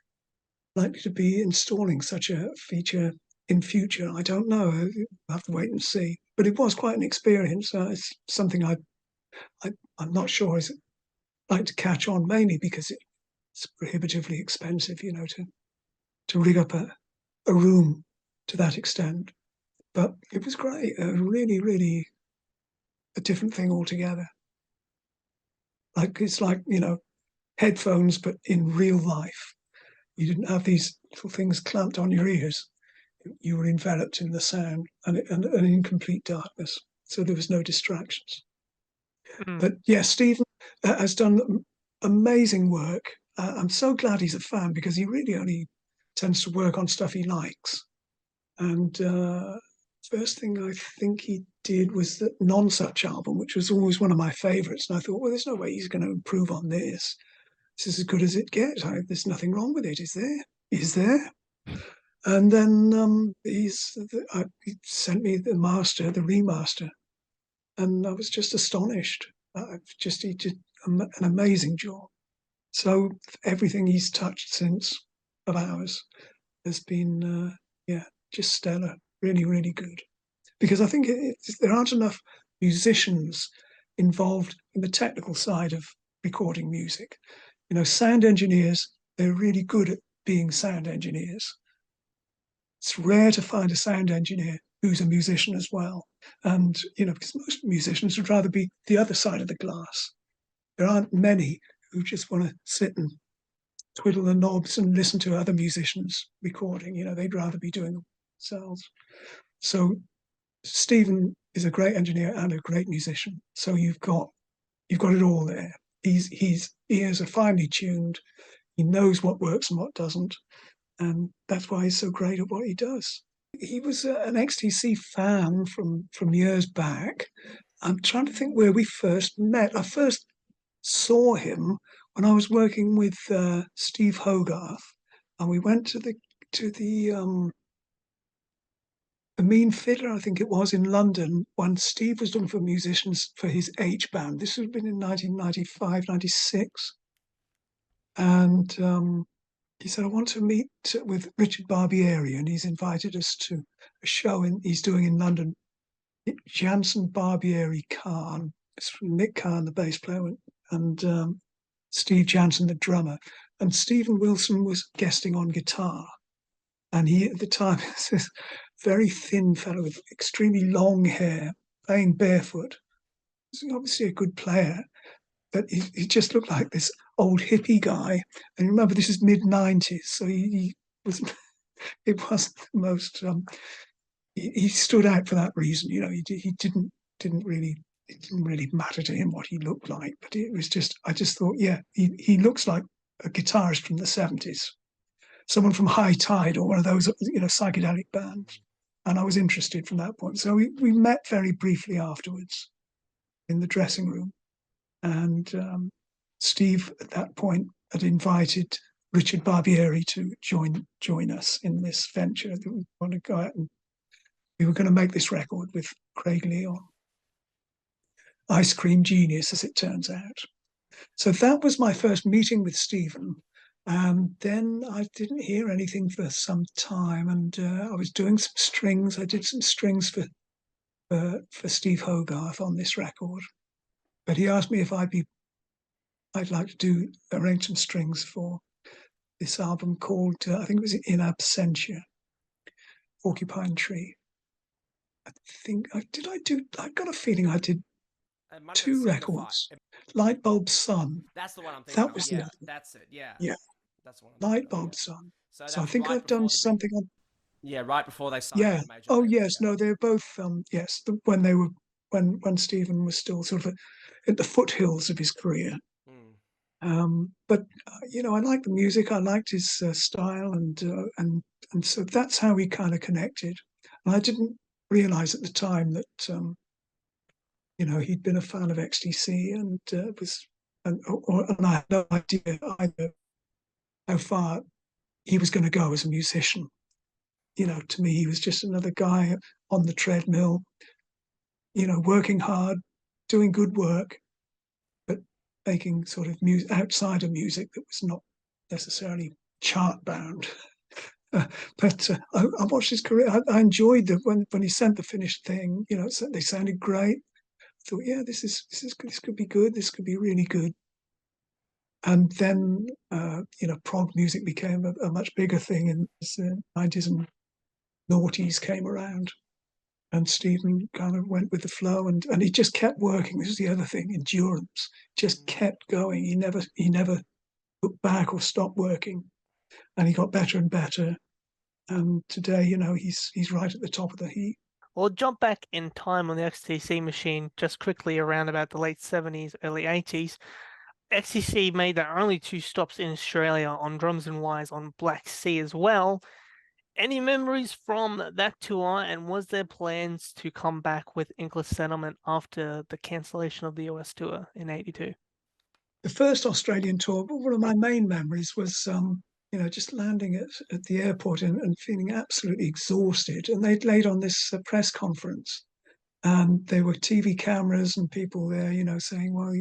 likely to be installing such a feature in future? I don't know. I'll have to wait and see. But it was quite an experience. It's something I'm not sure is like to catch on, mainly because it's prohibitively expensive, to rig up a room to that extent. But it was great. Really, really a different thing altogether. It's like, headphones, but in real life. You didn't have these little things clamped on your ears. You were enveloped in the sound and in complete darkness. So there was no distractions. But yeah, Stephen has done amazing work. I'm so glad he's a fan, because he really only tends to work on stuff he likes. And first thing I think he did was the Non-Such album, which was always one of my favourites. And I thought, well, there's no way he's going to improve on this. This is as good as it gets. There's nothing wrong with it, is there? Is there? And then he sent me the remaster, and I was just astonished. He did an amazing job. So everything he's touched since of ours has been, just stellar. Really, really good. Because I think there aren't enough musicians involved in the technical side of recording music. Sound engineers, they're really good at being sound engineers. It's rare to find a sound engineer who's a musician as well. And, because most musicians would rather be the other side of the glass. There aren't many who just want to sit and twiddle the knobs and listen to other musicians recording. They'd rather be doing it themselves. So Stephen is a great engineer and a great musician. So you've got it all there. His ears are finely tuned. He knows what works and what doesn't. And that's why he's so great at what he does. He was an XTC fan from years back. I'm trying to think where we first met. I first saw him when I was working with Steve Hogarth, and we went to the Mean Fiddler, I think it was, in London, when Steve was looking for musicians for his H band. This would have been in 1995, 96. And he said, I want to meet with Richard Barbieri, and he's invited us to a show he's doing in London. Jansen Barbieri Khan. It's from Nick Khan, the bass player, and Steve Jansen, the drummer. And Stephen Wilson was guesting on guitar. And he, at the time, was this very thin fellow with extremely long hair, playing barefoot. He was obviously a good player, but he just looked like this old hippie guy. And remember, this is mid-90s, so he was. It wasn't the most. He stood out for that reason. He didn't really. It didn't really matter to him what he looked like, but it was just. I just thought, yeah, he looks like a guitarist from the 70s, someone from High Tide or one of those psychedelic bands. And I was interested from that point. So we met very briefly afterwards in the dressing room. And Steve, at that point, had invited Richard Barbieri to join us in this venture that we want to go out, and we were going to make this record with Craig Leon. Ice Cream Genius, as it turns out. So that was my first meeting with Stephen. And then I didn't hear anything for some time, and I was doing some strings. I did some strings for Steve Hogarth on this record. But he asked me if I'd like to arrange some strings for this album called, I think it was In Absentia, Porcupine Tree. I've got a feeling I did It might have been two Signify. records. Lightbulb Sun. That's the one I'm thinking That of. was the Yeah, other one. that's it. Yeah, Yeah, that's the one I'm thinking of. Yeah. Lightbulb Sun. So So that I was think right I've done before the big. something on. Yeah, right before they signed to Yeah. the major Oh label. yes. Yeah. No, they're both. Yes. When they were when Stephen was still sort of at the foothills of his career. Mm. But I liked the music. I liked his style, and so that's how we kind of connected. And I didn't realize at the time that he'd been a fan of XTC and and I had no idea either how far he was going to go as a musician. To me, he was just another guy on the treadmill, working hard, doing good work, but making sort of music outside of music that was not necessarily chart bound. But I watched his career. I enjoyed that when he sent the finished thing. They sounded great. I thought, yeah, this could be good. This could be really good. And then prog music became a much bigger thing in the 90s and noughties came around. And Stephen kind of went with the flow, and he just kept working. This is the other thing: endurance. Just kept going. He never looked back or stopped working, and he got better and better. And today, he's right at the top of the heap. We'll jump back in time on the XTC machine just quickly around about the late 70s, early 80s. XTC made their only two stops in Australia on drums and wires on Black Sea as well. Any memories from that tour, and was there plans to come back with English Settlement after the cancellation of the US tour in '82? The first Australian tour, one of my main memories was, just landing at the airport and feeling absolutely exhausted. And they'd laid on this press conference, and there were TV cameras and people there, saying, well,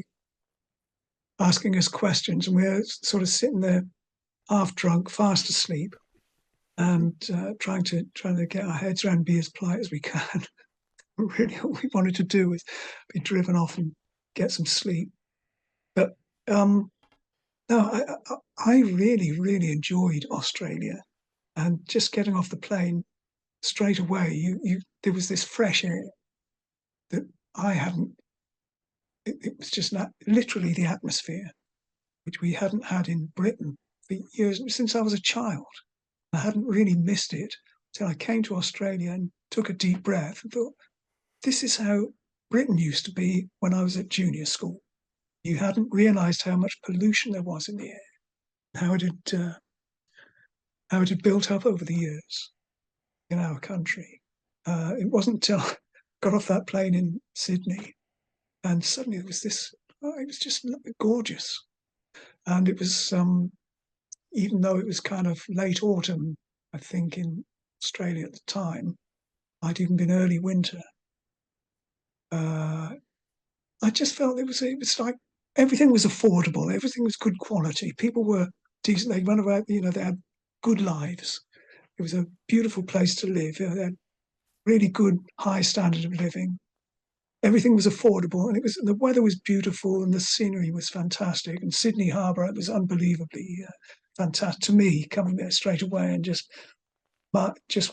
asking us questions. And we were sort of sitting there half drunk, fast asleep, and trying to get our heads around, be as polite as we can. Really, all we wanted to do was be driven off and get some sleep. But no, I really, really enjoyed Australia, and just getting off the plane straight away. There was this fresh air that I hadn't. It was just literally the atmosphere which we hadn't had in Britain for years since I was a child. I hadn't really missed it until I came to Australia and took a deep breath and thought, this is how Britain used to be when I was at junior school. You hadn't realised how much pollution there was in the air, how it had built up over the years in our country. It wasn't until I got off that plane in Sydney and suddenly it was this, it was just gorgeous. And it was, even though it was kind of late autumn, I think in Australia at the time, I'd even been early winter. I just felt it was like everything was affordable, everything was good quality. People were decent. They went about, they had good lives. It was a beautiful place to live. They had really good, high standard of living. Everything was affordable, and the weather was beautiful, and the scenery was fantastic. And Sydney Harbour, it was unbelievably fantastic to me, coming there straight away and just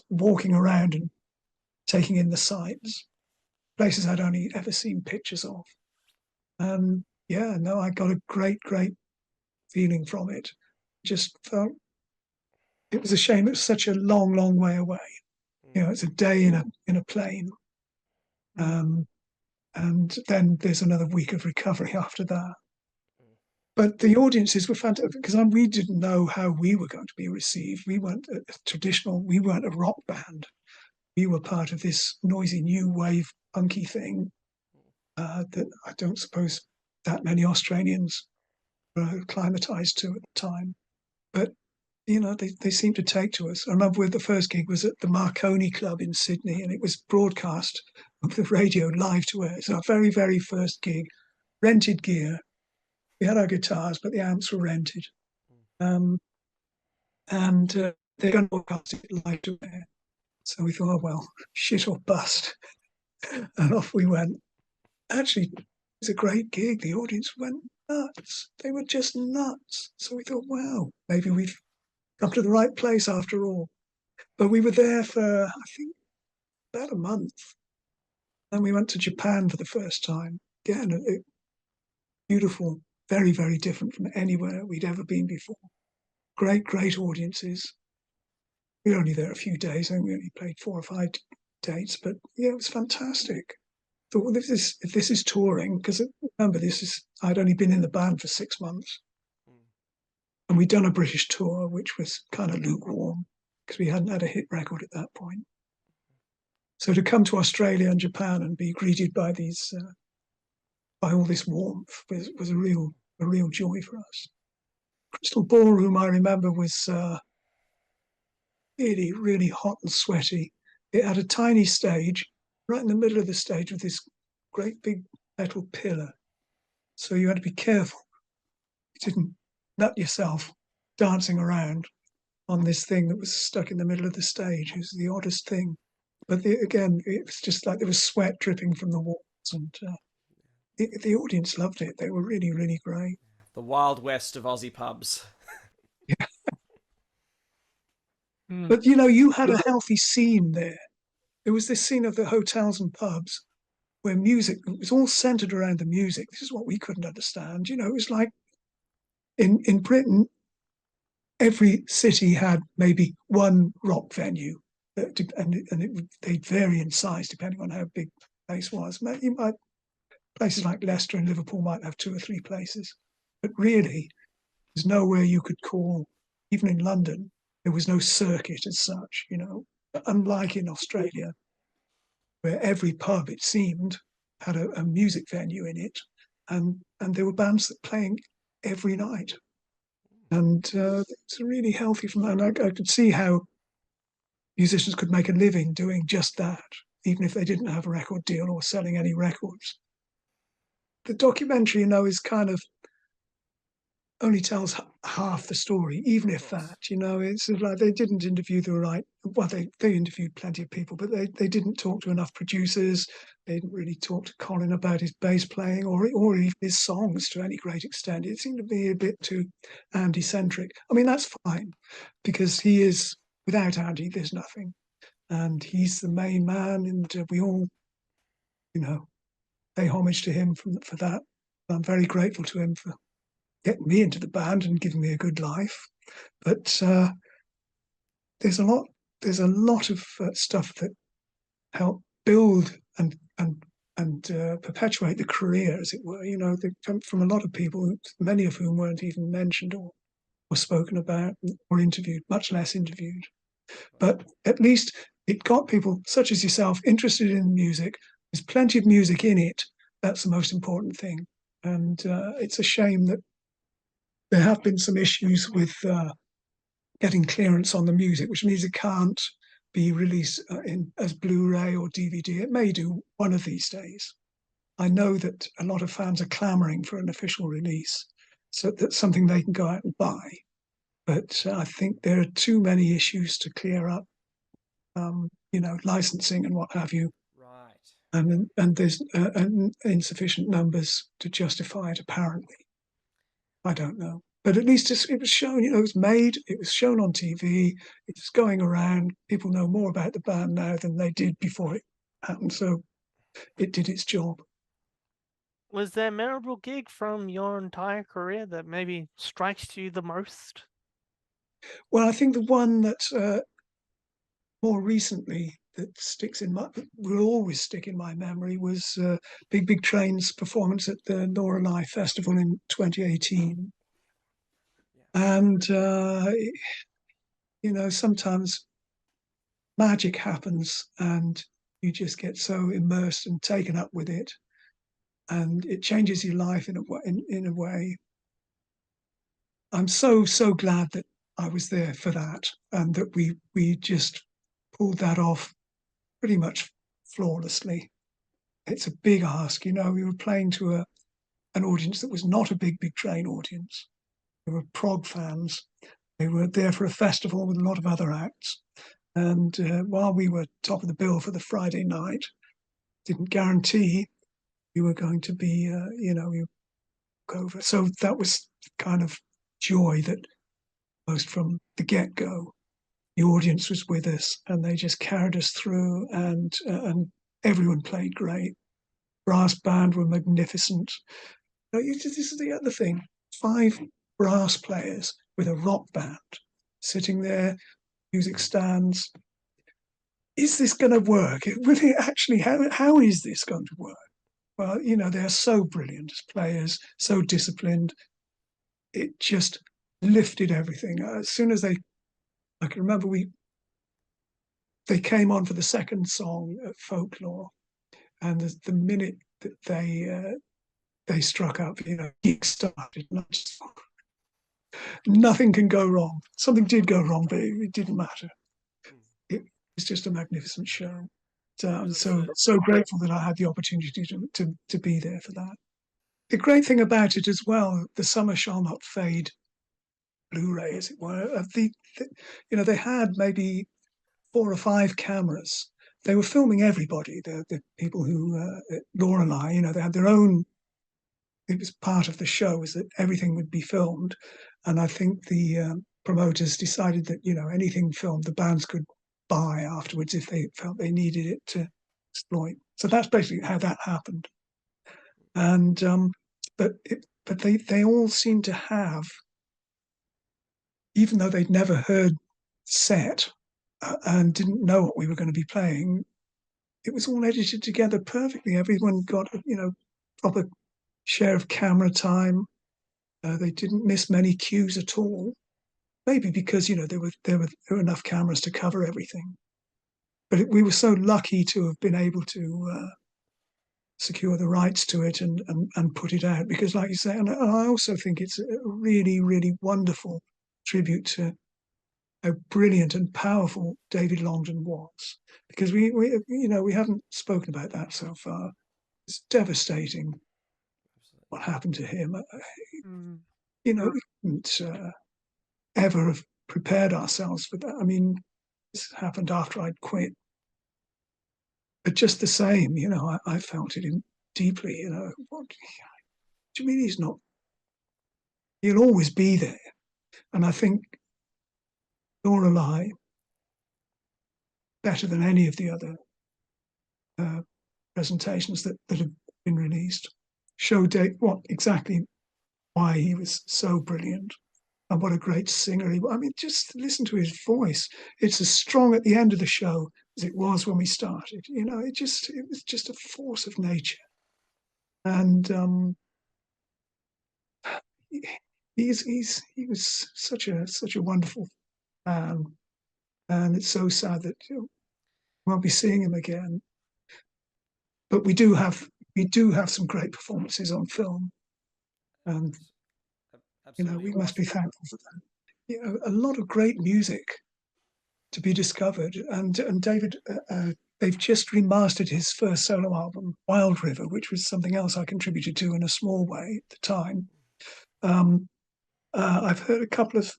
walking around and taking in the sights, places I'd only ever seen pictures of. Yeah, no, I got a great, great feeling from it. Just felt it was a shame it was such a long, long way away. It's a day in a plane. And then there's another week of recovery after that. But the audiences were fantastic because we didn't know how we were going to be received. We weren't we weren't a rock band. We were part of this noisy new wave punky thing that I don't suppose that many Australians were acclimatized to at the time. But, they seemed to take to us. I remember the first gig was at the Marconi Club in Sydney, and it was broadcast over the radio live to air. It's our very, very first gig, rented gear. We had our guitars, but the amps were rented. And they're going to broadcast it live to air. So we thought, oh, well, shit or bust. And off we went. Actually, it was a great gig. The audience went nuts. They were just nuts. So we thought, wow, maybe we've come to the right place after all. But we were there for, I think, about a month. Then we went to Japan for the first time. again, beautiful, very, very different from anywhere we'd ever been before. Great, great audiences. We were only there a few days. I think we only played 4 or 5 dates, but yeah, it was fantastic. Thought, well, if this is touring, because remember, I'd only been in the band for 6 months, and we'd done a British tour, which was kind of lukewarm because we hadn't had a hit record at that point. So to come to Australia and Japan and be greeted by by all this warmth was a real joy for us. Crystal Ballroom, I remember, was really, really hot and sweaty. It had a tiny stage right in the middle of the stage with this great big metal pillar. So you had to be careful. You didn't nut yourself dancing around on this thing that was stuck in the middle of the stage. It was the oddest thing. But again, it was just like there was sweat dripping from the walls, and the audience loved it. They were really, really great. The Wild West of Aussie pubs. Yeah. Mm. But you had a healthy scene there. There was this scene of the hotels and pubs where music, it was all centered around the music. This is what we couldn't understand. It was like in Britain, every city had maybe one rock venue, they'd vary in size depending on how big the place was. Places like Leicester and Liverpool might have 2 or 3 places, but really, there's nowhere you could call, even in London, there was no circuit as such, unlike in Australia, where every pub, it seemed, had a music venue in it, and there were bands that playing every night. And it's really healthy from that. And I could see how musicians could make a living doing just that, even if they didn't have a record deal or selling any records. The documentary, is kind of only tells half the story, even if that, it's like they didn't interview the right, well, they interviewed plenty of people, but they didn't talk to enough producers. They didn't really talk to Colin about his bass playing or even his songs to any great extent. It seemed to be a bit too Andy-centric. I mean, that's fine, because he is, without Andy, there's nothing. And he's the main man, and we all, pay homage to him for that. I'm very grateful to him for getting me into the band and giving me a good life. But there's a lot of stuff that help build and perpetuate the career, as it were. They come from a lot of people, many of whom weren't even mentioned or spoken about or interviewed, much less interviewed. But at least it got people such as yourself interested in music. There's plenty of music in it. That's the most important thing. And it's a shame that there have been some issues with getting clearance on the music, which means it can't be released as Blu-ray or DVD. It may do one of these days. I know that a lot of fans are clamoring for an official release, so that's something they can go out and buy. But I think there are too many issues to clear up, licensing and what have you. Right. And there's insufficient numbers to justify it, apparently. I don't know. But at least it was shown, it was made, it was shown on TV, it's going around. People know more about the band now than they did before it happened. So it did its job. Was there a memorable gig from your entire career that maybe strikes you the most? Well, I think the one that more recently that will always stick in my memory was Big Train's performance at the Loreley Festival in 2018. And, sometimes magic happens and you just get so immersed and taken up with it. And it changes your life in a way. I'm so glad that I was there for that, and that we just pulled that off pretty much flawlessly. It's a big ask, we were playing to an audience that was not a Big Train audience. They were prog fans. They were there for a festival with a lot of other acts. And while we were top of the bill for the Friday night, didn't guarantee you were going to be, you go over. So that was kind of joy that most from the get-go, the audience was with us and they just carried us through, and everyone played great. brass band were magnificent. This is the other thing. 5 brass players with a rock band sitting there, music stands. Is this going to work? Will it actually, how is this going to work? Well, they're so brilliant as players, so disciplined. It just lifted everything. As soon as I can remember they came on for the second song at Folklore, and the minute that they struck up, gigs started. Nothing can go wrong. Something did go wrong, but it didn't matter. It was just a magnificent show. So I'm so grateful that I had the opportunity to be there for that. The great thing about it as well, the Summer Shall Not Fade Blu-ray, as it were, they had maybe 4 or 5 cameras. They were filming everybody. The people who Loreley, they had their own. It was part of the show was that everything would be filmed, and I think the promoters decided that anything filmed the bands could buy afterwards if they felt they needed it to exploit. So that's basically how that happened. And but they all seemed to have, even though they'd never heard set and didn't know what we were going to be playing, it was all edited together perfectly. Everyone got proper share of camera time. They didn't miss many cues at all. Maybe because there were enough cameras to cover everything. But we were so lucky to have been able to secure the rights to it and put it out, because, like you say, and I also think it's a really, really wonderful tribute to how brilliant and powerful David Longdon was. Because we haven't spoken about that so far. It's devastating what happened to him. We couldn't ever have prepared ourselves for that. I mean, this happened after I'd quit. But just the same, I felt it deeply. What do you mean he's not? He'll always be there. And I think Loreley, better than any of the other presentations that have been released, showed exactly why he was so brilliant and what a great singer he was. I mean, just listen to his voice. It's as strong at the end of the show as it was when we started. It was just a force of nature. And he was such a wonderful man. And it's so sad that we won't be seeing him again. But we do have some great performances on film. And we must be thankful for that. A lot of great music to be discovered. And David, they've just remastered his first solo album, Wild River, which was something else I contributed to in a small way at the time. I've heard a couple of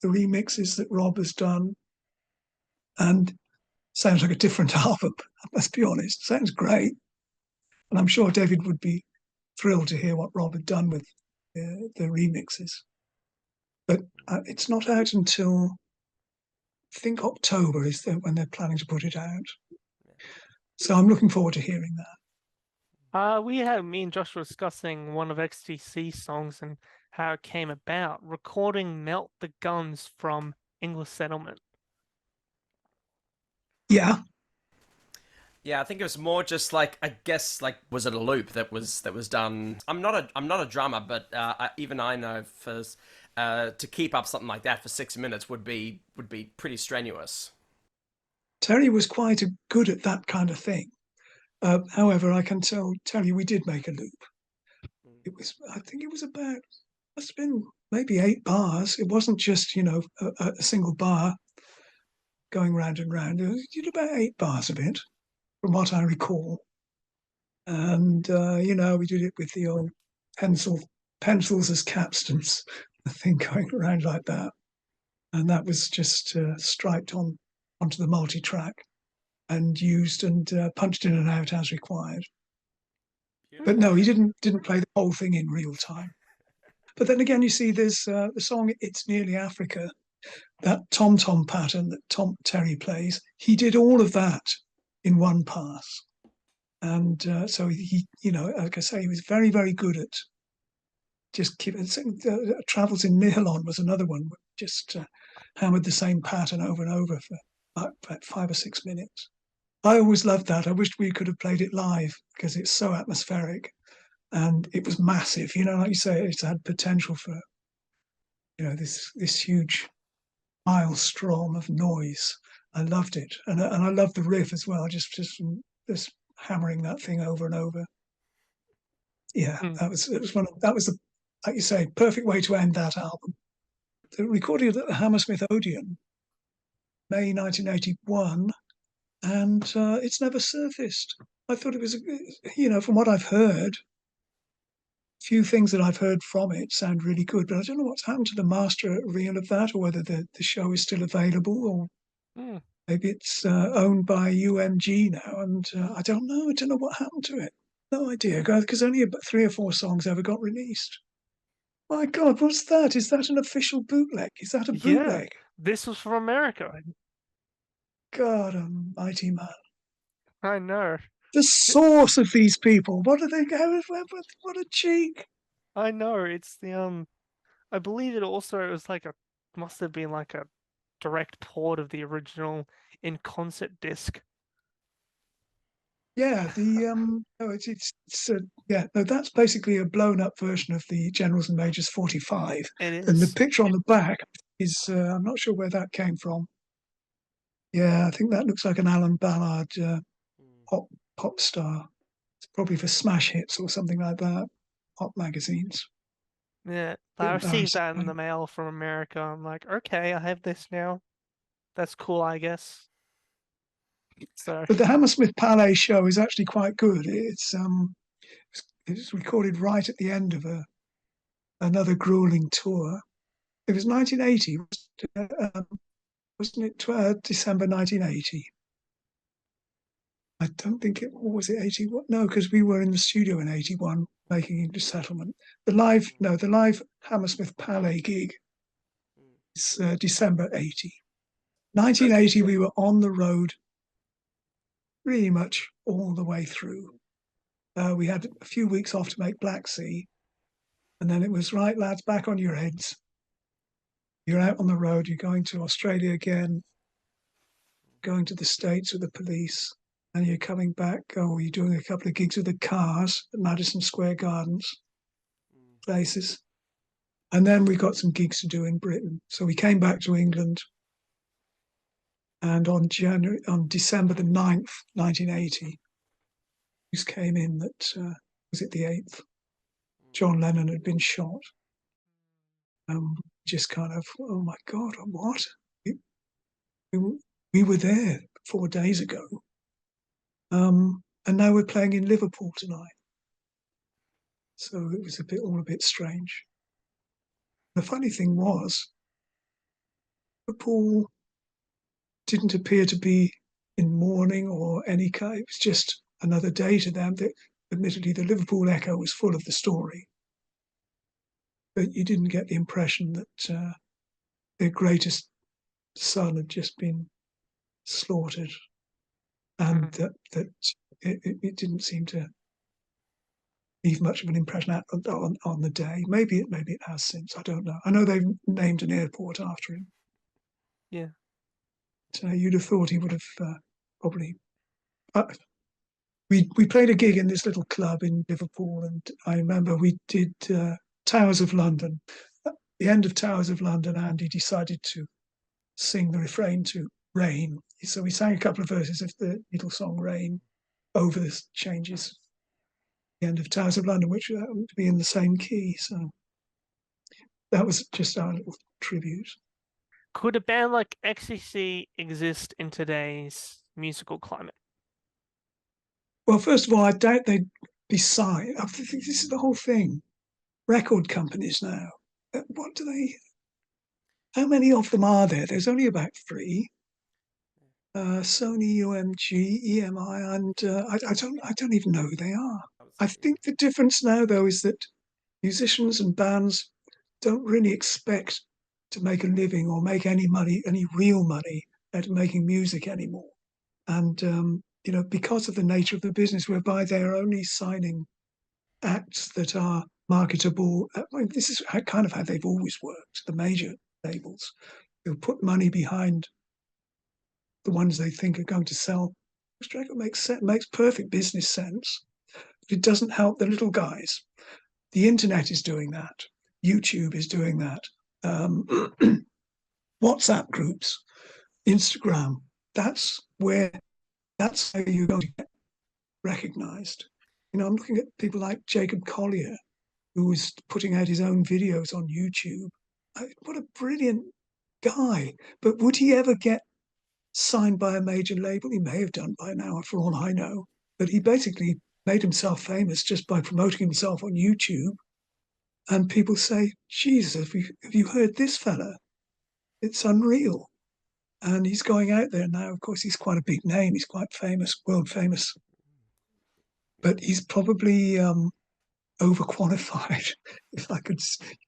the remixes that Rob has done, and sounds like a different album. Let's be honest, sounds great. And I'm sure David would be thrilled to hear what Rob had done with the remixes. But it's not out until, I think, October is when they're planning to put it out. So I'm looking forward to hearing that. Me and Josh were discussing one of XTC songs and how it came about, recording Melt the Guns from English Settlement. Yeah. Yeah, I think it was more just like, I guess, like, was it a loop that was done? I'm not a drummer, but even I know to keep up something like that for 6 minutes would be pretty strenuous. Terry was quite good at that kind of thing. However, I can tell you we did make a loop. I think it was about, must have been maybe 8 bars. It wasn't just, a single bar going round and round. It did about 8 bars of it, from what I recall. And, we did it with the old pencils as capstans, the thing going around like that. And that was just striped onto the multi-track and used and punched in and out as required. But no, he didn't play the whole thing in real time. But then again, you see, there's the song "It's Nearly Africa," that tom-tom pattern that Terry plays. He did all of that in one pass, And so he, like I say, he was very, very good at just keeping. Travels in Nihilon was another one. Just hammered the same pattern over and over for about 5 or 6 minutes. I always loved that. I wished we could have played it live because it's so atmospheric and it was massive. Like you say, it's had potential for this huge maelstrom of noise. I loved it, and I loved the riff as well. Just hammering that thing over and over. Yeah, that was the, like you say, perfect way to end that album. They recorded it at the Hammersmith Odeon, May 1981, and it's never surfaced. I thought it was, from what I've heard, few things that I've heard from it sound really good, but I don't know what's happened to the master reel of that, or whether the show is still available, or maybe it's owned by UMG now, and I don't know. I don't know what happened to it. No idea, because only about 3 or 4 songs ever got released. My God, what's that? Is that an official bootleg? Is that a bootleg? Yeah, this was from America. God almighty, man. I know. The source of these people. What are they? What a cheek. I know. It's the I believe it was like must have been like a direct port of the original in concert disc. Yeah, that's basically a blown up version of the Generals and Majors 45. It And the is. picture on the back is, I'm not sure where that came from. Yeah, I think that looks like an Alan Ballard pop star. It's probably for smash hits or something like that. Pop magazines. Yeah, Bit I received that in the embarrassing. mail from America. I'm like, okay, I have this now. That's cool, I guess. So, But the Hammersmith Palais show is actually quite good. It's recorded right at the end of another grueling tour. It was 1980, wasn't it? December 1980. I don't think it was it 81. No, because we were in the studio in 81 making English Settlement. The live Hammersmith Palais gig is December 80. 1980, we were on the road pretty much all the way through. We had a few weeks off to make Black Sea, and then it was right, lads, back on your heads. You're out on the road. You're going to Australia again, going to the States with the Police, and you're coming back. Oh, you're doing a couple of gigs with the Cars at Madison Square Gardens, places. And then we got some gigs to do in Britain. So we came back to England. And on December the 9th, 1980, news came in that, was it the 8th? John Lennon had been shot. Just kind of, oh my God, what? We were there 4 days ago. And now we're playing in Liverpool tonight. So it was all a bit strange. The funny thing was, Liverpool didn't appear to be in mourning or any kind. It was just another day to them. Admittedly, the Liverpool Echo was full of the story, but you didn't get the impression that their greatest son had just been slaughtered, and that it didn't seem to leave much of an impression on the day. Maybe it has since. I don't know. I know they've named an airport after him. yeah. So you'd have thought he would have probably. We played a gig in this little club in Liverpool, and I remember we did Towers of London. At the end of Towers of London, Andy decided to sing the refrain to Rain. So we sang a couple of verses of the Beatles song Rain over the changes at the end of Towers of London, which would be in the same key. So that was just our little tribute. Could a band like XTC exist in today's musical climate? Well, first of all, I doubt they'd be signed. I think this is the whole thing. Record companies now. What do they? How many of them are there? There's only about 3. Sony, UMG, EMI, and I don't even know who they are. I think the difference now, though, is that musicians and bands don't really expect to make a living or make any money, any real money, out of making music anymore. And because of the nature of the business, whereby they're only signing acts that are marketable. I mean, this is kind of how they've always worked. The major labels, they'll put money behind the ones they think are going to sell. It makes perfect business sense. But it doesn't help the little guys. The internet is doing that. YouTube is doing that. WhatsApp groups, Instagram. That's how you're going to get recognized. I'm looking at people like Jacob Collier, who was putting out his own videos on YouTube. What a brilliant guy. But would he ever get signed by a major label? He may have done by now, for all I know. But he basically made himself famous just by promoting himself on YouTube. And people say, Jesus, have you heard this fella? It's unreal. And he's going out there now. Of course, he's quite a big name. He's quite famous, world famous. But he's probably overqualified, if I could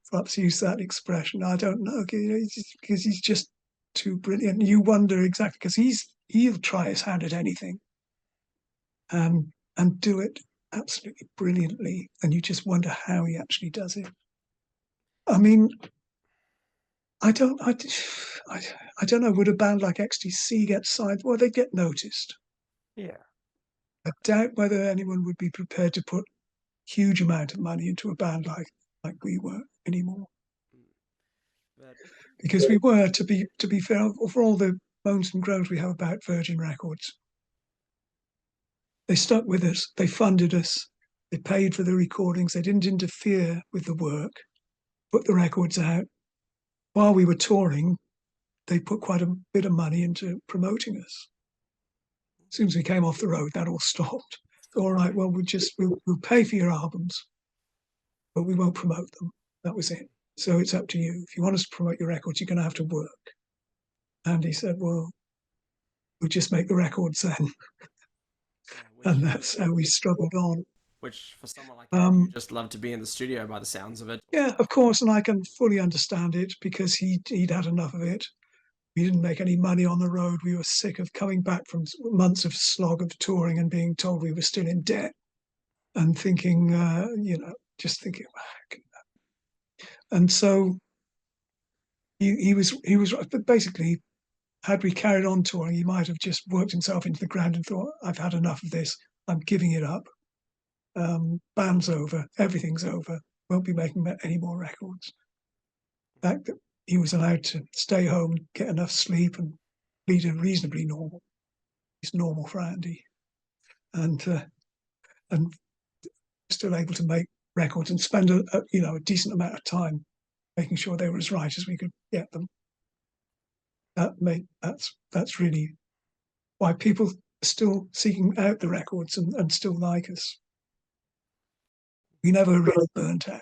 perhaps use that expression. I don't know, because he's just too brilliant. You wonder exactly, because he'll try his hand at anything and do it absolutely brilliantly. And you just wonder how he actually does it. I mean, I don't know. Would a band like XTC get signed? Well, they'd get noticed. Yeah. I doubt whether anyone would be prepared to put huge amount of money into a band like we were anymore. Because we were, to be fair, for all the moans and groans we have about Virgin Records, they stuck with us. They funded us. They paid for the recordings. They didn't interfere with the work. Put the records out. While we were touring, they put quite a bit of money into promoting us. As soon as we came off the road, that all stopped. All right, well, we'll pay for your albums, but we won't promote them. That was it. So it's up to you. If you want us to promote your records, you're going to have to work. And he said, well, we'll just make the records then. And that's how we struggled on. Which, for someone like you just love to be in the studio by the sounds of it. Yeah, of course, and I can fully understand it, because he'd had enough of it. We didn't make any money on the road. We were sick of coming back from months of slog of touring and being told we were still in debt, and thinking, just thinking. And so he was. But basically, had we carried on touring, he might have just worked himself into the ground and thought, "I've had enough of this. I'm giving it up. Band's over. Everything's over. Won't be making any more records." The fact that he was allowed to stay home, get enough sleep, and lead a reasonably normal. It's normal for Andy, and still able to make records and spend a decent amount of time making sure they were as right as we could get them. That's really why people are still seeking out the records and still like us. We never really burnt out,